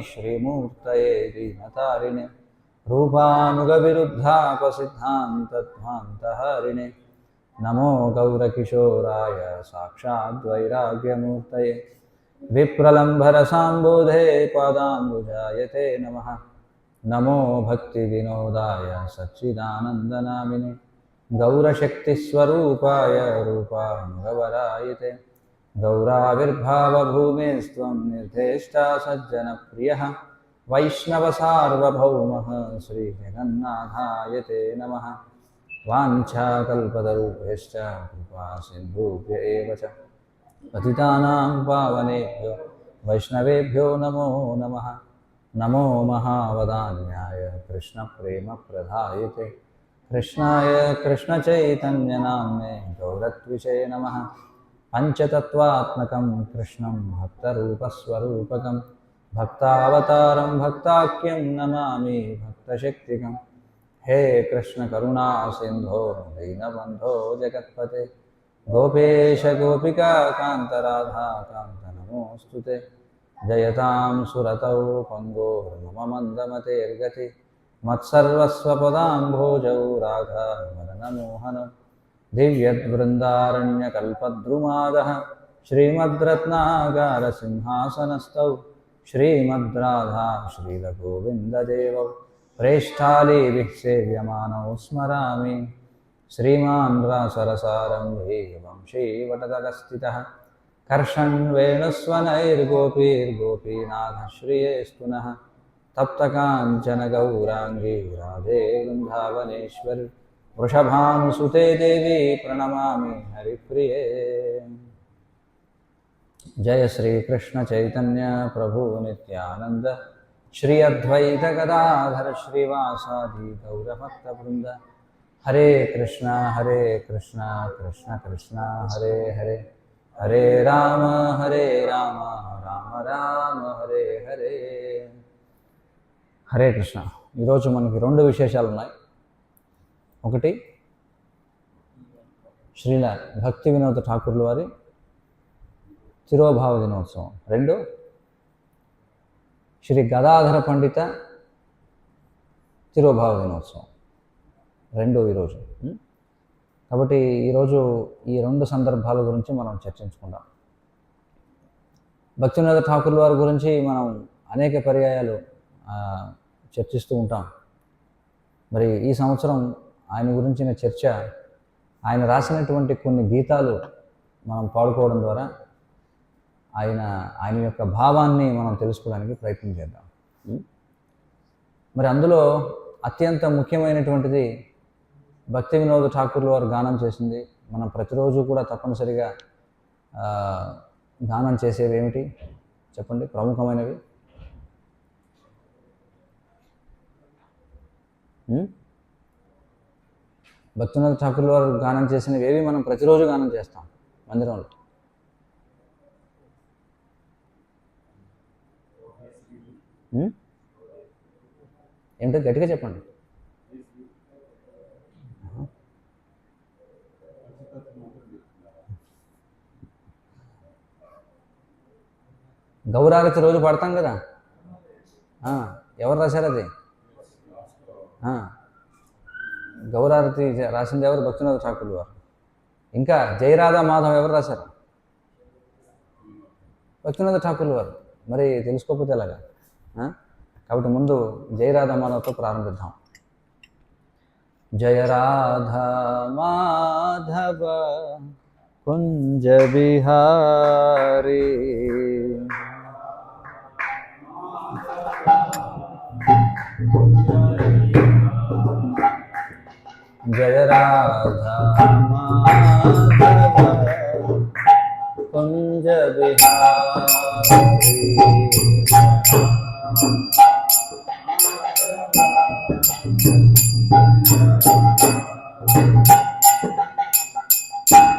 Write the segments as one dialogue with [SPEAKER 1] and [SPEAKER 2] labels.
[SPEAKER 1] श्रीमूर्तये दीनतारिणे रूपानुगविरुद्धापसिद्धान्तध्वान्तहरिणे नमो गौरकिशोराय साक्षाद्वैराग्यमूर्तये विप्रलम्भरसाम्बोधे पादाम्बुजायते नमः। नमो भक्तिविनोदाय सच्चिदानन्दनामिने गौरशक्तिस्वरूपाय रूपानुगवरायते गौराविर्भावभूमेस्त्वं निर्देष्टा सज्जनप्रियः वैष्णवसार्वभौमः श्रीजगन्नाथाय नमः। वाञ्छाकल्पतरुभ्यश्च कृपासिन्धुभ्य एव च पतितानां पावनेभ्यो वैष्णवेभ्यो नमो नमः। नमो महावदान्याय कृष्णप्रेमप्रदायते कृष्णाय कृष्णचैतन्यनाम्ने गौरत्विषे नमः। पञ्चतत्त्वात्मकं कृष्णं भक्तरूपस्वरूपकं भक्तावतारं भक्ताख्यं नमामि भक्तशक्तिकं। हे कृष्ण करुणा सिंधो दीनबंधो जगत्पते गोपेश गोपिका कांत राधा कांत नमोस्तुते। जयतां सुरतौ पंगो मम मंदमतेर्गति मत्सर्वस्वपदाम्भोजौ राधा मदनमोहन दिव्यद्वृन्दारण्यकल्पद्रुमादः श्रीमद्रत्नागारसिंहासनस्थौ श्रीमद्राधा श्रीलगोविन्ददेवौ प्रेष्ठालीभिः सेव्यमानौ स्मरामि। श्रीमान् रासरसारम्भे वंशीवटतलस्थितः कर्षन् वेणुस्वनैर्गोपीर्गोपीनाथश्रिये स्तुनः। तप्तकाञ्चन गौराङ्गी राधे वृन्दावनेश्वरि वृषभानुसुते देवी प्रणमामि हरिप्रिये। जय श्री कृष्ण चैतन्य प्रभु नित्यानंद श्री अद्वैत गदाधर श्रीवासादि गौरभक्तवृंद। हरे कृष्णा कृष्ण कृष्ण हरे हरे हरे राम राम राम हरे हरे। हरे कृष्ण। ఈరోజు మనకి రెండు విశేషాలు ఉన్నాయి. ఒకటి శ్రీల భక్తి వినోద ఠాకూర్ల వారి తిరోభావ దినోత్సవం. రెండు శ్రీ గదాధర పండిత తిరోభావ దినోత్సవం. రెండు ఈరోజు. కాబట్టి ఈరోజు ఈ రెండు సందర్భాల గురించి మనం చర్చించుకుందాం. భక్తి వినోద ఠాకూర్ల వారి గురించి మనం అనేక పర్యాయాలు చర్చిస్తూ ఉంటాం. మరి ఈ సంవత్సరం ఆయన గురించిన చర్చ, ఆయన రాసినటువంటి కొన్ని గీతాలు మనం పాడుకోవడం ద్వారా ఆయన యొక్క భావాన్ని మనం తెలుసుకోవడానికి ప్రయత్నం చేద్దాం. మరి అందులో అత్యంత ముఖ్యమైనటువంటిది భక్తి వినోద ఠాకూర్ల వారు గానం చేసింది. మనం ప్రతిరోజు కూడా తప్పనిసరిగా గానం చేసేవి ఏమిటి చెప్పండి? ప్రముఖమైనవి భక్తి వినోద ఠాకూర్ల వారు గానం చేసినవి ఏవి మనం ప్రతిరోజు గానం చేస్తాం మందిరంలో? ఏమిటో గట్టిగా చెప్పండి. గౌరారతి రోజు పడతాం కదా, ఎవరు రాశారు అది? గౌరారతి రాసింది ఎవరు? భక్తి వినోద ఠాకూర్ల వారు. ఇంకా జయరాధా మాధవ్ ఎవరు రాశారు? భక్తి వినోద ఠాకూర్ల వారు. మరి తెలుసుకోకపోతే ఎలాగా? కాబట్టి ముందు జయరాధా మాధవ్తో ప్రారంభిద్దాం. జయ రాధా మాధవ కుంజ బిహారీ జయ రాధా మాధవ కుంజ బిహారీ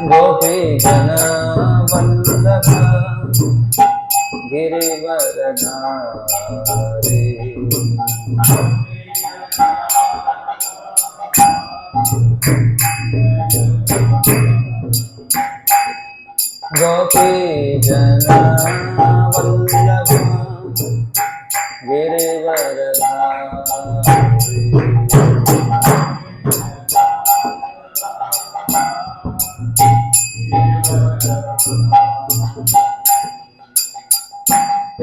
[SPEAKER 1] गोपी जन वल्लभ गिरिवरधारी गोपी जन वल्लभ గిరివరధారి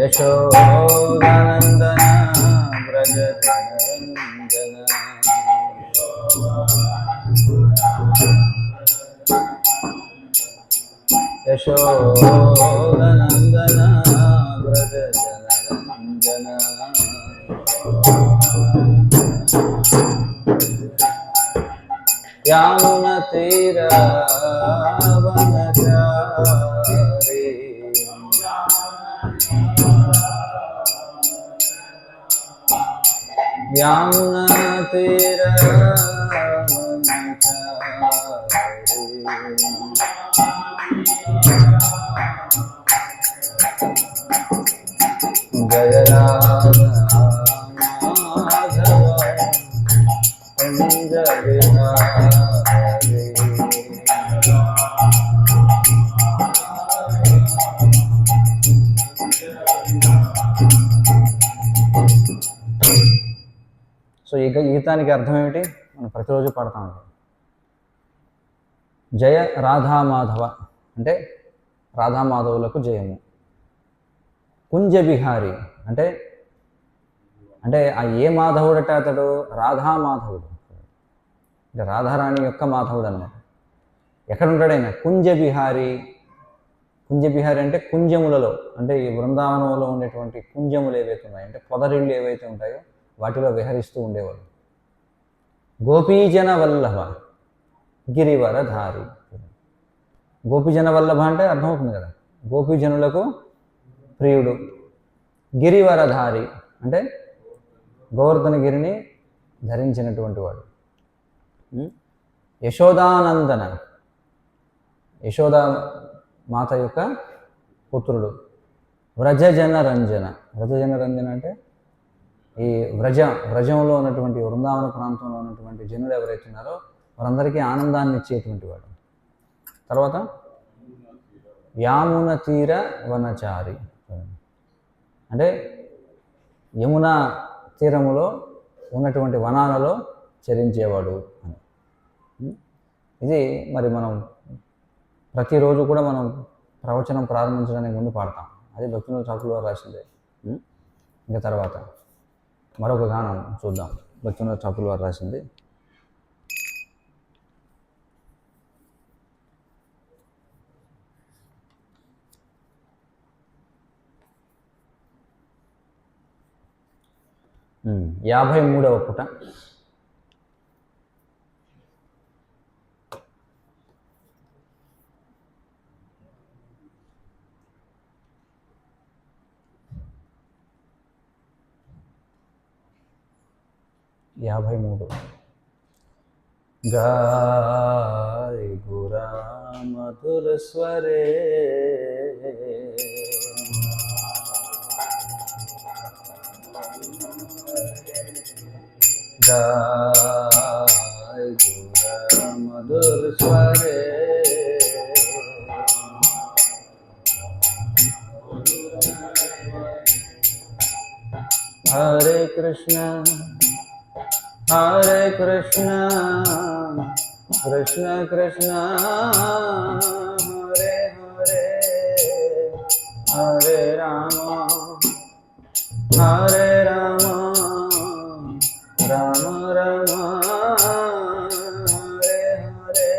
[SPEAKER 1] యశోదానందన వ్రజ జనరంజన యశోదానందన వ్రజ జనరంజన యామున తీర వనచారి యామున తీర జయ రాధ మాధవ కుంజ విహారీ సో ఈ గీతానికి అర్థం ఏమిటి? మనం ప్రతిరోజు పాడతాం. జయ రాధామాధవ అంటే రాధామాధవులకు జయము. కుంజ విహారి అంటే అంటే ఆ ఏ మాధవుడట అతడు? రాధామాధవుడు, అంటే రాధారాణి యొక్క మాధవుడు అన్నమాట. ఎక్కడ ఉంటాడైనా కుంజ విహారి. కుంజ విహారి అంటే కుంజములలో, అంటే ఈ బృందావనంలో ఉండేటువంటి కుంజములు ఏవైతే ఉన్నాయో, అంటే పొదరిళ్ళు ఏవైతే ఉంటాయో వాటిలో విహరిస్తూ ఉండేవాడు. గోపీజన వల్లభ గిరివరధారి. గోపీజన వల్లభ అంటే అర్థమవుతుంది కదా, గోపీజనులకు ప్రియుడు. గిరివరధారి అంటే గోవర్ధనగిరిని ధరించినటువంటి వాడు. యశోదానందన, యశోదా మాత యొక్క పుత్రుడు. వ్రజజన రంజన. వ్రజజన రంజన అంటే ఈ వ్రజంలో ఉన్నటువంటి వృందావన ప్రాంతంలో ఉన్నటువంటి జనులు ఎవరైతే ఉన్నారో వారందరికీ ఆనందాన్ని ఇచ్చేటువంటి వాడు. తర్వాత యామున తీర వనచారి అంటే యమునా తీరములో ఉన్నటువంటి వనాలలో చరించేవాడు అని. ఇది మరి మనం ప్రతిరోజు కూడా మనం ప్రవచనం ప్రారంభించడానికి ముందు పాడతాం. అది భక్తుల చాకుల వారు రాసిందే. ఇంకా తర్వాత మరొక గానం చూద్దాం, భక్తుల చాకుల వారు రాసింది. యాభై మూడవ పుట. యాభై మూడు. గాయ గురా మధుర స్వరే गाय गुरा मधुर स्वरे हरे कृष्ण कृष्ण कृष्ण हरे हरे हरे राम हरे राम राम राम हरे हरे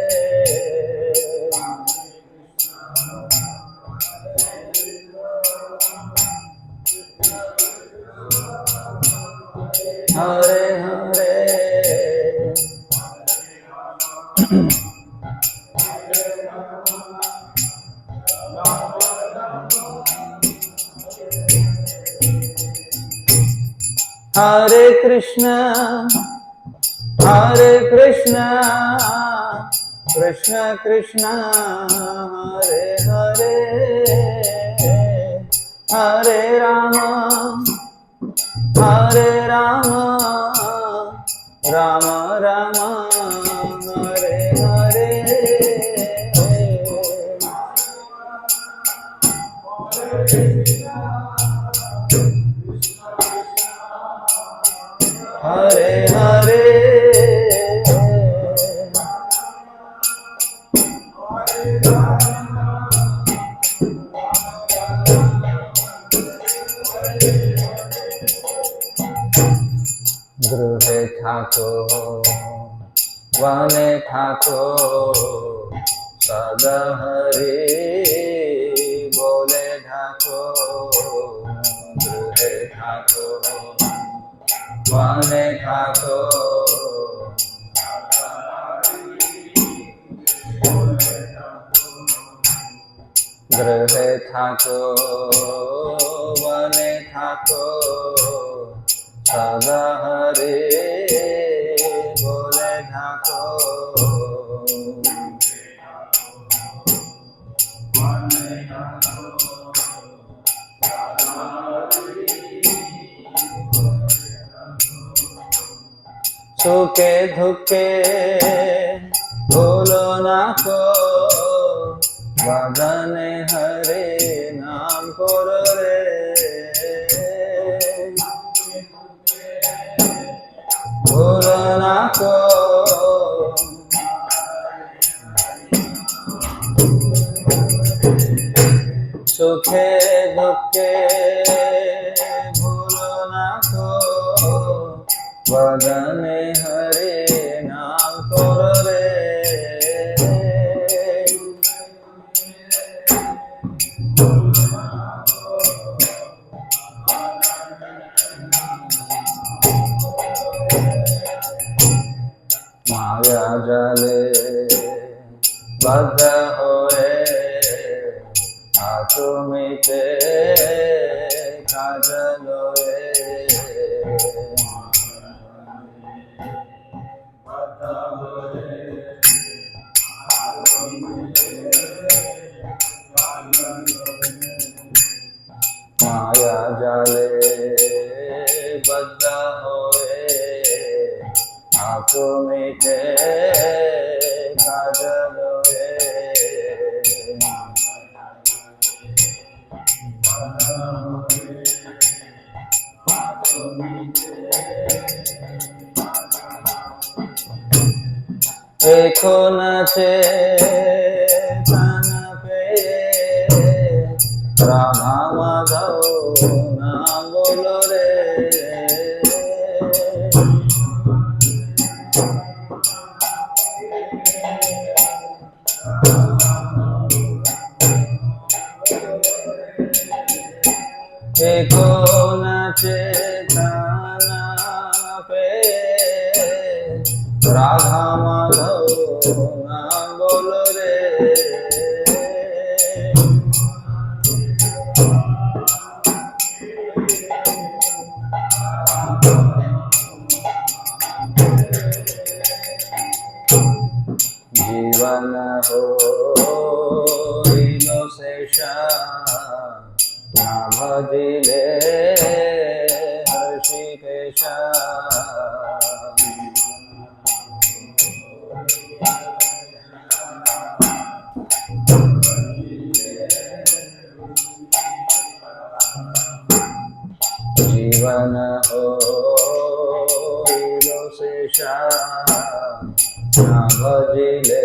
[SPEAKER 1] हरे हरे हरे कृष्ण कृष्ण कृष्ण हरे हरे हरे राम राम राम हरे हरे हरे हरे हरे गृहे ठाको वने ठाको सदा हरि बोले ठाको गृहे ठाको वने ठाको गृहे ठाको वने ठाको सदा हरि बोले ठाको सुखे दुखे भूलो ना को भजने हरे नाम करो रे भूलो ना को सुखे दुखे भूलो ना को भजने हरे नाम करो रे माया जाले बद्ध होए हाथों में ते काजलोए माया जाले बद्ध होए हाथों में ते काजलोए देखो नाचे तन पे राधा माधव नाम बोलो रे देखो नाचे तन पे राधा माधव नाम बोलो रे जीवन हो नो शेषा ना भजिले हर्षिकेशा जीवन हो शेषा ना भजिले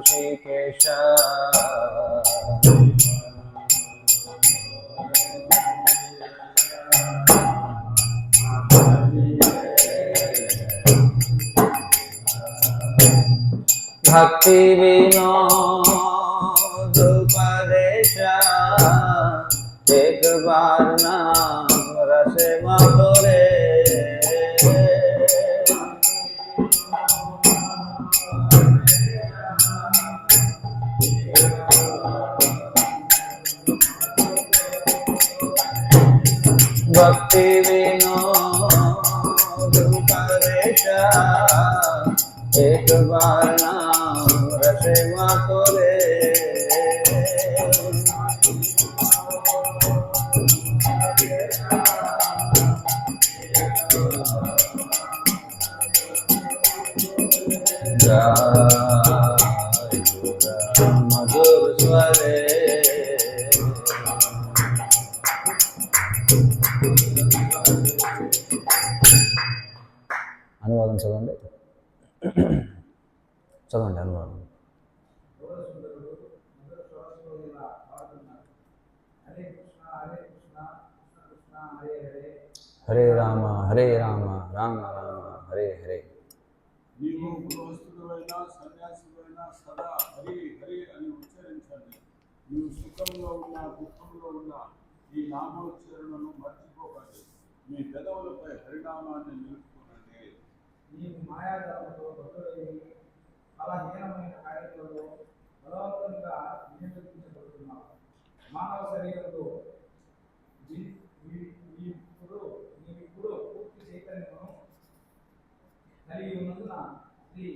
[SPEAKER 1] ऋषिकेशा भक्ति विनोद उपदेशा एक बार नाम रस माधुरे भक्ति विनोद उपदेशा एक बार नाम रस माधुरे मधुर स्वरे అనువాదం చదవండి. చదవండి అనువాదం. హరే రామ హరే రామ రామ రామ హరే హరే.
[SPEAKER 2] నీవు గృహస్థుడైనా సన్యాసుడైనా సదా హరి హరి అని ఉచ్చరించండి. నీవు సుఖంలో ఉన్నా దుఃఖంలో ఉన్నా ఈ నామోచ్చరణను మర్చిపోకండి. మీ పెదవులపై హరినామాన్ని నిలుపుకోనండి.
[SPEAKER 3] నీవు మాయాజాలంతో భక్తులై బలహీనమైన కార్యాలలో బలవంతంగా నియంత్రించబడుతున్నావు. మానవ శరీరంలో నీవిప్పుడు పూర్తి చైతన్యమును కలిగి ఉన్నందున శ్రీ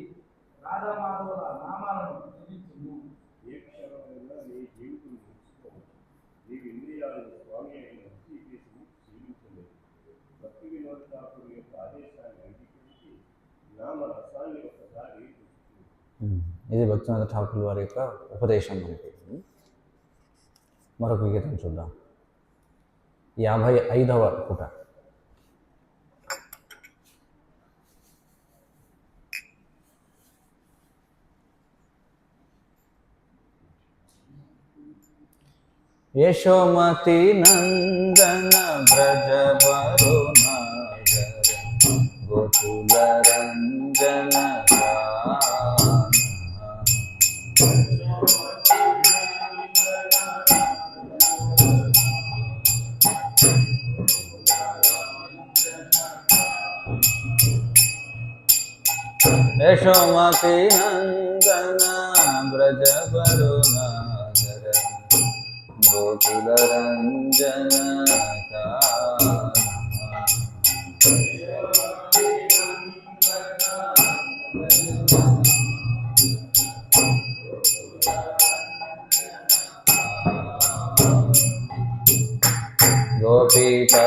[SPEAKER 3] రాధామాధవుల నామాలను జపించుము.
[SPEAKER 4] ఏ క్షణమైనా నీ జీవితం ముగిసుకోవు. నీకు ఇంద్రియాలను స్వామి అయిన శ్రీకృష్ణుడు జీవించలేదు. భక్తి వినోద ఠాకూర్ యొక్క ఆదేశాన్ని అంగీకరించి నామ రసాన్ని ఒకసారి
[SPEAKER 1] ఇది భక్తినాథ ఠాకూర్ వారి యొక్క ఉపదేశం. మనకి మరొక గీతం చూద్దాం. 55వ పుట. యశోమతి నందన బ్రజ వరుణాధర గోకుల రంజన యశోమతి నందన బ్రజ వరుణాధర గోకుల రంజన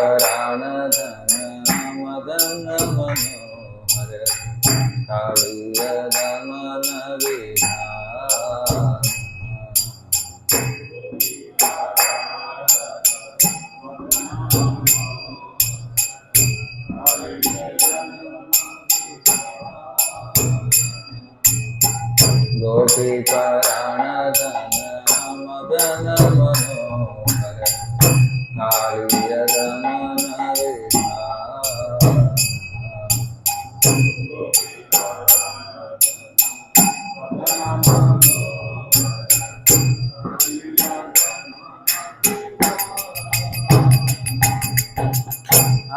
[SPEAKER 1] గోపీకరాణధన మదన మనోహర కాళీయ దమన విధాన గోపీకరాణధన మదన మనోహర కాళీయ దమన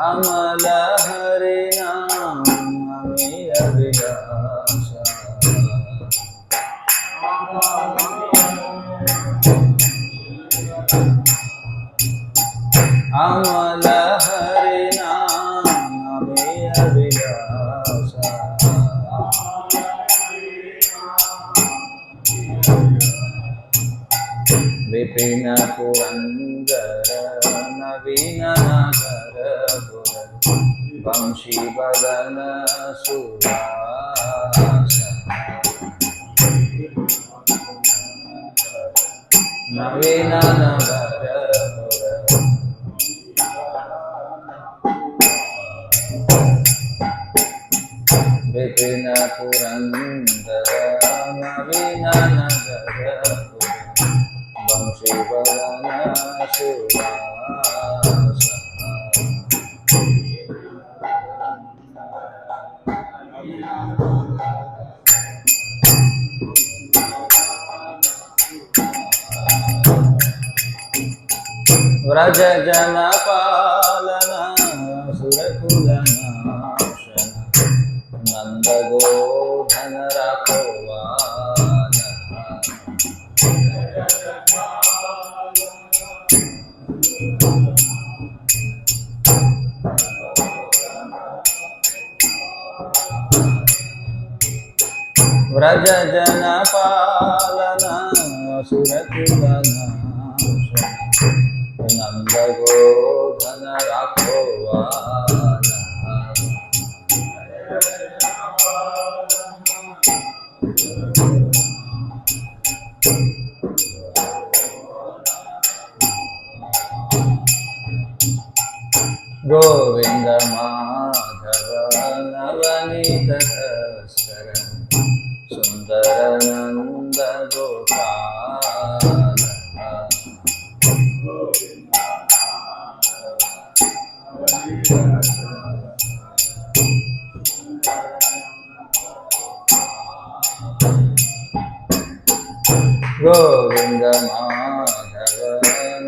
[SPEAKER 1] అమల హరి నామే అభిలాష అమల హరి నామే అభిలాష విపిన పురందర నవీన నగర వంశీ బదన సువాస నవీన నగర విపిన పురందర నవీన నగర వంశీ బదన సువాస వ్రజ జన పాలన సురకుల నాశన నందగోధన రఘువాన వ్రజ జన పాలన సురకుల నాశన నందగోధన రఘువాన గోవింద మాధవ నవనీత తస్కర సుందర నంద గోపాల గోవింద మాధవ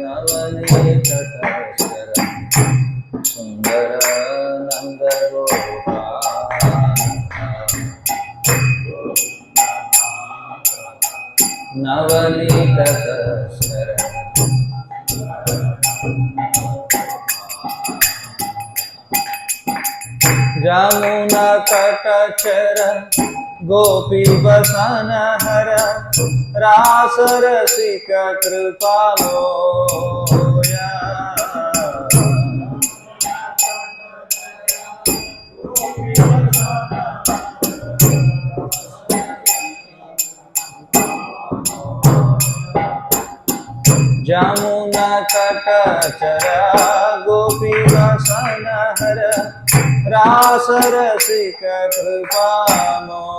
[SPEAKER 1] నవనీత తస్కర సుందర నంద గోపాల నవనీత తస్కర జమునా తటచర గోపీ వసన హర రాస రసిక కృపాలోయ జమునా తటచర గోపీ వసన హర రాస రసిక కృపామోయ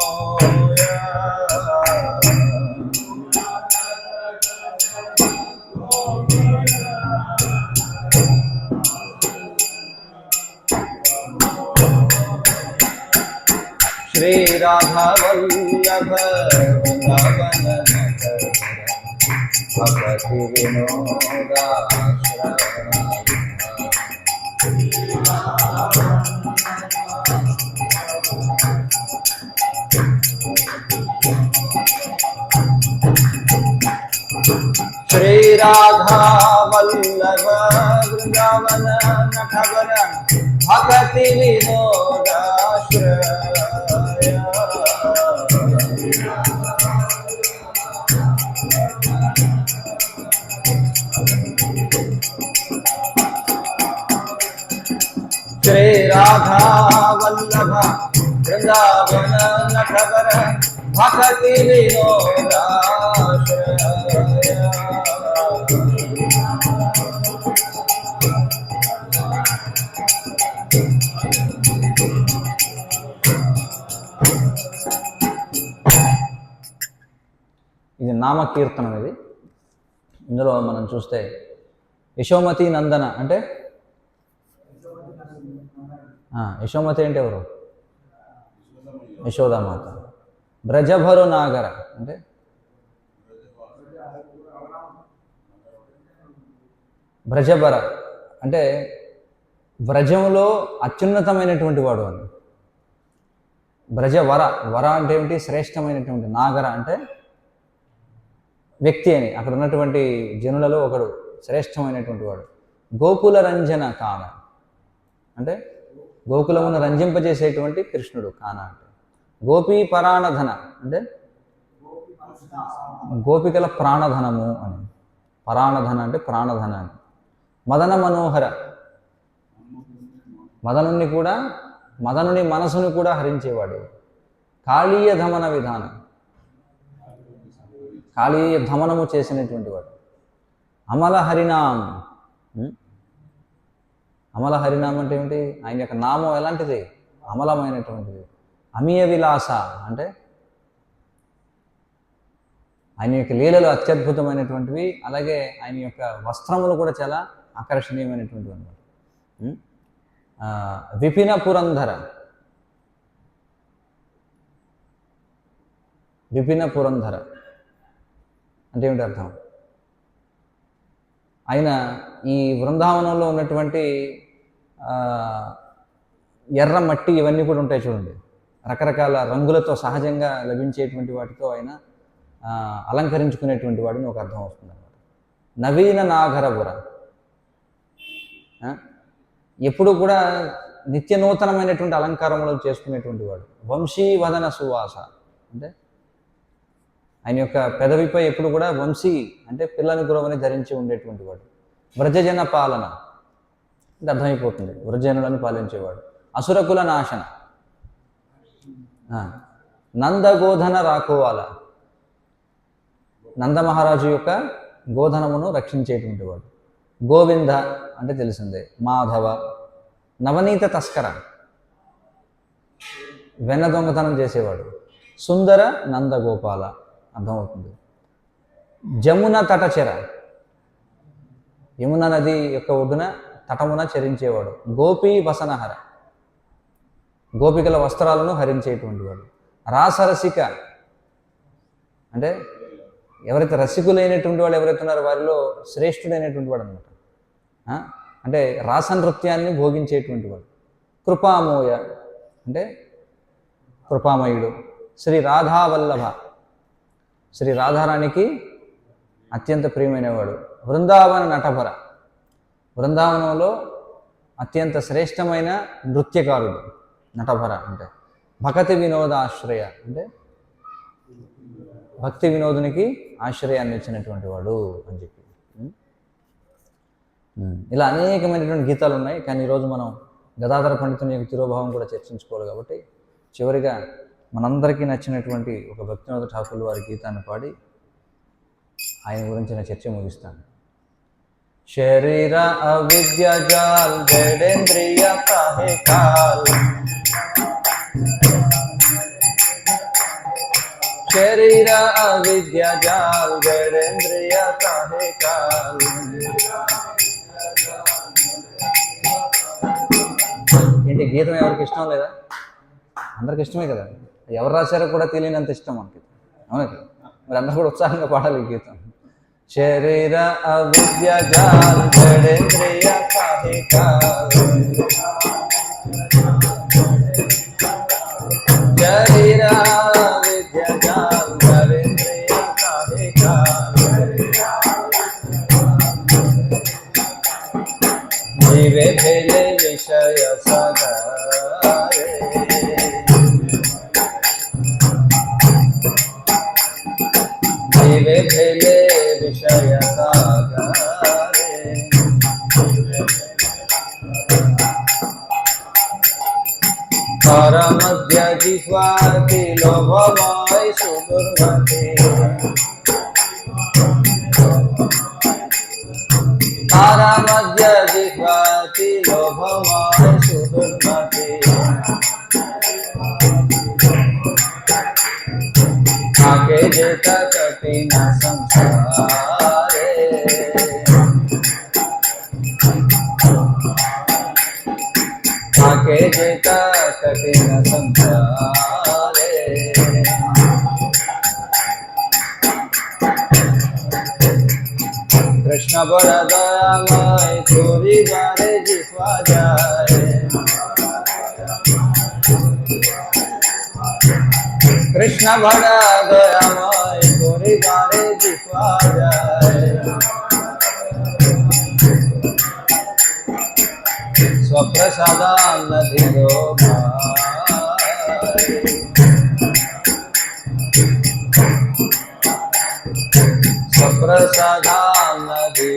[SPEAKER 1] శ్రీ రాధా వల్లభ వృందావన భగతి వినోదాశ్రయ శ్రీ రాధా వల్లభ వృందావన నటవర భగతి వినోదాశ్రయ శ్రీ రాధా వల్లభ వృందావన నటవర భగతి వినోదాశ్రయ ఇది నామకీర్తనం. ఇది ఇందులో మనం చూస్తే యశోమతి నందన అంటే యశోమతి అంటే ఎవరు? యశోదామాత. బ్రజభరు నాగర అంటే బ్రజభర అంటే వ్రజంలో అత్యున్నతమైనటువంటి వాడు అని. బ్రజవర, వర అంటే ఏమిటి? శ్రేష్టమైనటువంటి. నాగర అంటే వ్యక్తి అని, అక్కడ ఉన్నటువంటి జనులలో ఒకడు శ్రేష్టమైనటువంటి వాడు. గోకుల రంజన కాన అంటే గోకులమును రంజింపజేసేటువంటి కృష్ణుడు కాన అంటే. గోపీ పరాణధన అంటే గోపికల ప్రాణధనము అని. పరాణధన అంటే ప్రాణధన అని. మదన మనోహర, మదనుని మనసుని కూడా హరించేవాడు. కాళీయ ధమన విధానం, కాళీయ ధమనము చేసినటువంటి వాడు. అమల హరినాం, అమల హరినామం అంటే ఏమిటి? ఆయన యొక్క నామం ఎలాంటిది? అమలమైనటువంటిది. అమీయ విలాస అంటే ఆయన యొక్క లీలలు అత్యద్భుతమైనటువంటివి. అలాగే ఆయన యొక్క వస్త్రములు కూడా చాలా ఆకర్షణీయమైనటువంటివి అన్నమాట. విపిన పురంధర, విపిన పురంధర అంటే ఏమిటి అర్థం? ఆయన ఈ బృందావనంలో ఉన్నటువంటి ఎర్ర మట్టి ఇవన్నీ కూడా ఉంటాయి చూడండి, రకరకాల రంగులతో సహజంగా లభించేటువంటి వాటితో ఆయన అలంకరించుకునేటువంటి వాడిని ఒక అర్థం వస్తుంది అన్నమాట. నవీన నాగరపుర, ఎప్పుడు కూడా నిత్య నూతనమైనటువంటి అలంకారములు చేసుకునేటువంటి వాడు. వంశీవదన సువాస అంటే ఆయన యొక్క పెదవిపై ఎప్పుడు కూడా వంశీ అంటే పిల్లని గురవని ధరించి ఉండేటువంటి వాడు. వ్రజజన పాలన అంటే అర్థమైపోతుంది, వ్రజనులను పాలించేవాడు. అసురకుల నాశన, నందగోధన రాకోవాల, నందమహారాజు యొక్క గోధనమును రక్షించేటువంటి వాడు. గోవింద అంటే తెలిసిందే. మాధవ నవనీత తస్కర, వెన్న దొంగతనం చేసేవాడు. సుందర నందగోపాల, అర్థమవుతుంది. జమున తటచెర, యమున నది యొక్క ఒడ్డున తటమున చరించేవాడు. గోపీ వసనహర, గోపికల వస్త్రాలను హరించేటువంటి వాడు. రాసరసిక అంటే ఎవరైతే రసికులైనటువంటి వాళ్ళు ఎవరైతే ఉన్నారో వారిలో శ్రేష్ఠుడైనటువంటి వాడు అనమాట. అంటే రాసనృత్యాన్ని భోగించేటువంటి వాడు. కృపామోయ అంటే కృపామయుడు. శ్రీ రాధావల్లభ, శ్రీ రాధారాణికి అత్యంత ప్రియమైనవాడు. బృందావన నటభర, బృందావనంలో అత్యంత శ్రేష్టమైన నృత్యకారుడు నటభర అంటే. భక్తి వినోదాశ్రయ అంటే భక్తి వినోదునికి ఆశ్రయాన్ని ఇచ్చినటువంటి వాడు అని చెప్పి. ఇలా అనేకమైనటువంటి గీతాలు ఉన్నాయి. కానీ ఈరోజు మనం గదాధర పండితుని యొక్క తిరోభావం కూడా చర్చించుకోవాలి కాబట్టి చివరిగా మనందరికీ నచ్చినటువంటి ఒక భక్తినాథ ఠాకూర్ వారి గీతాన్ని పాడి ఆయన గురించిన చర్చ ముగిస్తాను. శరీర అవిద్య జాల్ జడేంద్రియ కాహే కాల్, శరీర అవిద్య జాల్ జడేంద్రియ కాహే కాల్. ఏంటి గీతం ఎవరికి ఇష్టం లేదా? అందరికి ఇష్టమే కదా. ఎవరు రాశారో కూడా తెలియనంత ఇష్టం మనకి, అవునా? మరి అందరూ కూడా ఉత్సాహంగా పాడాలి ఈ గీతం. శరీర అవిద్య జాల్ జడేంద్రియ కాహే కాల్, శరీర అవిద్య జాల్ జడేంద్రియ కాహే కాల్. జీవే భేలే విషయ సదారే, జీవే భేలే విషయ సాగరే. పరమధ్య జిహ్వాతి లోభమయ సుదుర్మతి, పరమధ్య జిహ్వాతి లోభమయ సుదుర్మతి. आगे जेता कठिन संसारे, आगे जेता कठिन संसारे. कृष्ण बड़ा दयामय चोरी बारे जिह्वा जाए, कृष्ण बड़ा दयामय चोरी बारे जिह्वा जाए. स्वप्रसादान्नधि स्वप्रसादान्नधि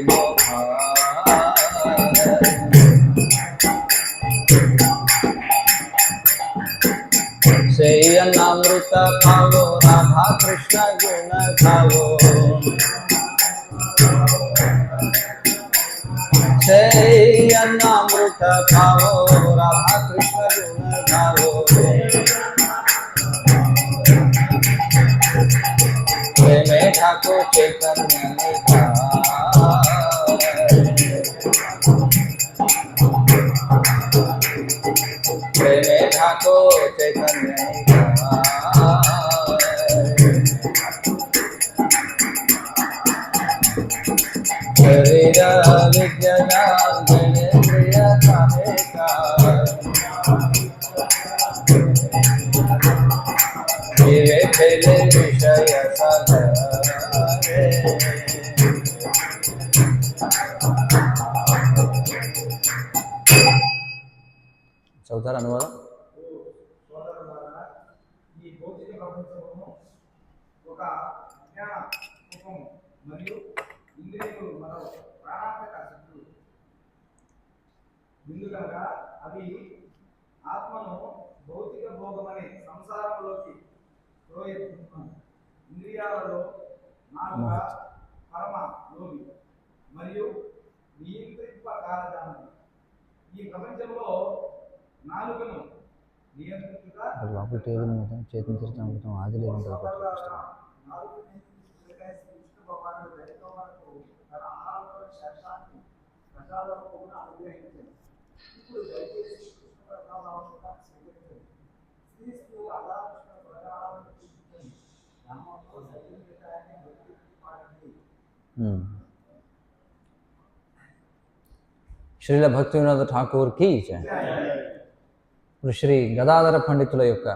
[SPEAKER 1] से अमृत खाओ राधा कृष्ण गुण खाओ, से अमृत खाओ राधा कृष्ण गुण खाओ. प्रेमे ठाकुर चैतन्य प्रेमे ठाकुर चैतन्य शरीर विद्या जड़ेंद्रिय काहे काल, जीवे खेले विषय सागरे. చదువుతారా అనువాదం?
[SPEAKER 3] సోదరులారా, ఈ భౌతిక ప్రపంచము ఒక అజ్ఞాన రూపము మరియు ఇంద్రియములు మరో ప్రాణాంతక శక్తులు. ఎందుకనగా అవి ఆత్మను భౌతిక భోగమనే సంసారంలోకి ప్రోత్సహిస్తున్నాయి. ఇంద్రియాలలో నాలుక పరమ లోవి మరియు నియంత్రింప కారదానము. ఈ ప్రపంచంలో నాలుకను నియంత్రించుట
[SPEAKER 1] లోపల టేబుల్ మీద చేతిని తెరిచి అమృతం ఆది లేదు ఉంటుంది
[SPEAKER 3] నాలుకని విష్ణు భగవానుడు దయతో మనకు తన ఆహారంలో శేషాన్ని ప్రసాదము కూడా అనుగ్రహించింది. ఇప్పుడు దయచేసి కృష్ణ ప్రసాదాలను కూడా స్వీకరించండి. శ్రీస్తు రాధాకృష్ణ ప్రసాదాలను స్వీకరించండి. నామంలో సత్యనితాన్ని భక్తి పాడండి.
[SPEAKER 1] శ్రీల భక్తి వినోద ఠాకూర్కి జయ. ఇప్పుడు శ్రీ గదాధర పండితుల యొక్క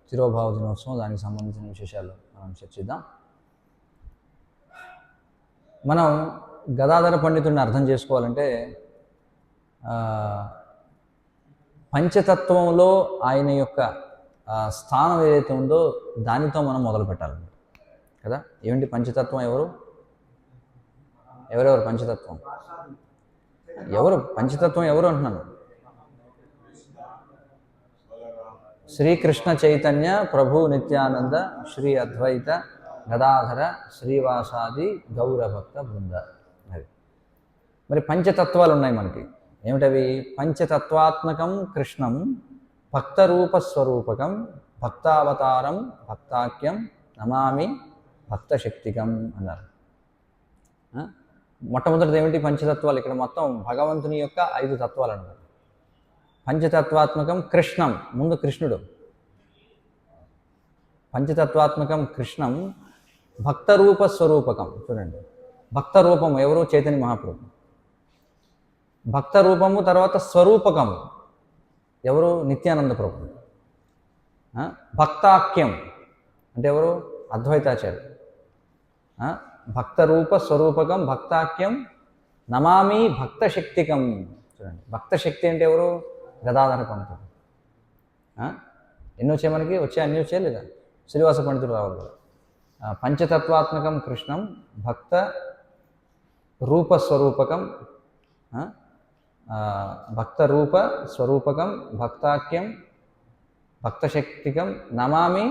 [SPEAKER 1] తిరోభావ దినోత్సవం, దానికి సంబంధించిన విశేషాలు మనం చర్చిద్దాం. మనం గదాధర పండితుడిని అర్థం చేసుకోవాలంటే పంచతత్వంలో ఆయన యొక్క స్థానం ఏదైతే ఉందో దానితో మనం మొదలు పెట్టాలి కదా. ఏమిటి పంచతత్వం? ఎవరెవరు పంచతత్వం? ఎవరు పంచతత్వం? ఎవరు అంటున్నాను? శ్రీకృష్ణ చైతన్య ప్రభు నిత్యానంద శ్రీ అద్వైత గదాధర శ్రీవాసాది గౌరభక్త బృంద. అది మరి పంచతత్వాలు ఉన్నాయి మనకి. ఏమిటవి? పంచతత్వాత్మకం కృష్ణం భక్తరూపస్వరూపకం భక్తావతారం భక్తాఖ్యం నమామి భక్తశక్తికం అన్నారు. మొట్టమొదటిది ఏమిటి? పంచతత్వాలు. ఇక్కడ మొత్తం భగవంతుని యొక్క 5 తత్వాలు అన్నారు. పంచతత్వాత్మకం కృష్ణం, ముందు కృష్ణుడు. పంచతత్వాత్మకం కృష్ణం భక్తరూప స్వరూపకం. చూడండి, భక్త రూపము ఎవరు? చైతన్య మహాప్రభు. భక్త రూపము తర్వాత స్వరూపకము ఎవరు? నిత్యానంద ప్రభు. భక్తాఖ్యం అంటే ఎవరు? అద్వైతాచార్య. భక్తరూప స్వరూపకం భక్తాఖ్యం నమామి భక్తశక్తికం. చూడండి, భక్తశక్తి అంటే ఎవరు? గదాధర పండితుడు. ఎన్ని వచ్చాయి మనకి? వచ్చే అన్నీ వచ్చాయి లేదా? శ్రీవాస పండితుడు రావాలి కదా. పంచతత్వాత్మకం కృష్ణం భక్త రూపస్వరూపకం భక్తరూప స్వరూపకం భక్తాఖ్యం భక్తశక్తికం నమామి.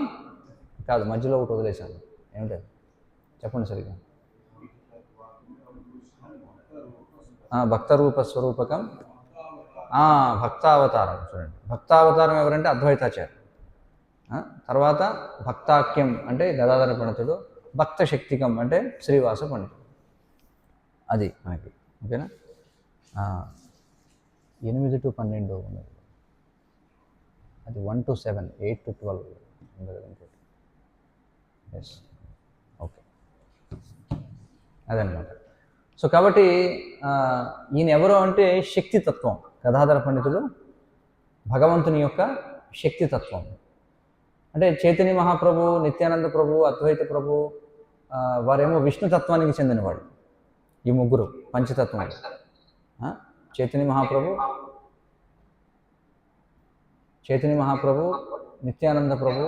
[SPEAKER 1] కాదు, మధ్యలో ఒకటి వదిలేశాను. ఏమిటది? చెప్పండి సరిగ్గా. భక్తరూప స్వరూపకం భక్తావతారం. చూడండి, భక్తావతారం ఎవరంటే అద్వైతాచార్య. తర్వాత భక్తాఖ్యం అంటే గదాధర పండితుడు, భక్తశక్తికం అంటే శ్రీవాస పండితుడు. అది మనకి ఓకేనా. 8 to 12 ఉన్నది. అది 1 to 7, 8 to 12 ఉంది కదా ఇంకోటి. ఎస్, ఓకే, అదనమాట. సో కాబట్టి ఈయన ఎవరు అంటే శక్తితత్వం. గదాధర పండితుడు భగవంతుని యొక్క శక్తితత్వం. అంటే చైతన్య మహాప్రభు, నిత్యానంద ప్రభు, అద్వైత ప్రభు వారేమో విష్ణుతత్వానికి చెందినవాడు. ఈ ముగ్గురు పంచతత్వం. చైతన్య మహాప్రభు, నిత్యానంద ప్రభు,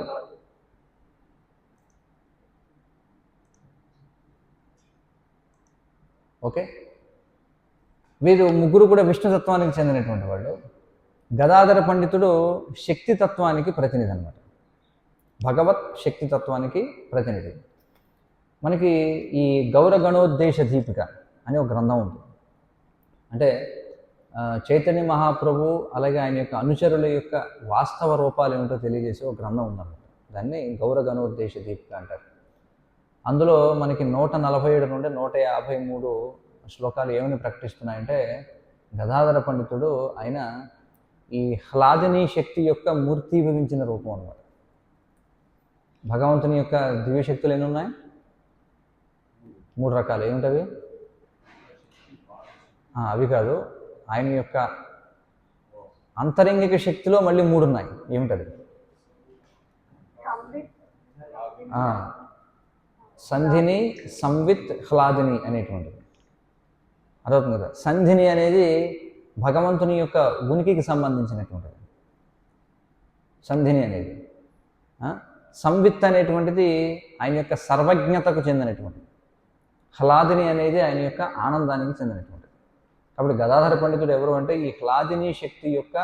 [SPEAKER 1] ఓకే, వీరు ముగ్గురు కూడా విష్ణుతత్వానికి చెందినటువంటి వాళ్ళు. గదాధర పండితుడు శక్తితత్వానికి ప్రతినిధి అన్నమాట. భగవత్ శక్తితత్వానికి ప్రతినిధి. మనకి ఈ గౌరగణోద్దేశ దీపిక అనే ఒక గ్రంథం ఉంది. అంటే చైతన్య మహాప్రభు అలాగే ఆయన యొక్క అనుచరుల యొక్క వాస్తవ రూపాలు ఏమిటో తెలియజేసే ఒక గ్రంథం ఉందన్నమాట. దాన్ని గౌరగణోద్దేశ దీపిక అంటారు. అందులో మనకి 147 నుండి 153 శ్లోకాలు ఏమని ప్రకటిస్తున్నాయంటే, గదాధర పండితుడు ఆయన ఈ హ్లాదిని శక్తి యొక్క మూర్తీభవించిన రూపం అన్నమాట. భగవంతుని యొక్క దివ్యశక్తులు ఎన్ని ఉన్నాయి? 3 రకాలు. ఏమిటవి? అవి కాదు, ఆయన యొక్క అంతరంగిక శక్తిలో మళ్ళీ 3 ఉన్నాయి. ఏమిటది? సంధిని, సంవిత్, హ్లాదిని అనేటువంటిది. అర్థవుతుంది కదా. సంధిని అనేది భగవంతుని యొక్క ఉనికికి సంబంధించినటువంటిది, సంధిని అనేది. సంవిత్ అనేటువంటిది ఆయన యొక్క సర్వజ్ఞతకు చెందినటువంటిది. హ్లాదిని అనేది ఆయన యొక్క ఆనందానికి చెందినటువంటిది. కాబట్టి గదాధర పండితుడు ఎవరు అంటే ఈ హ్లాదిని శక్తి యొక్క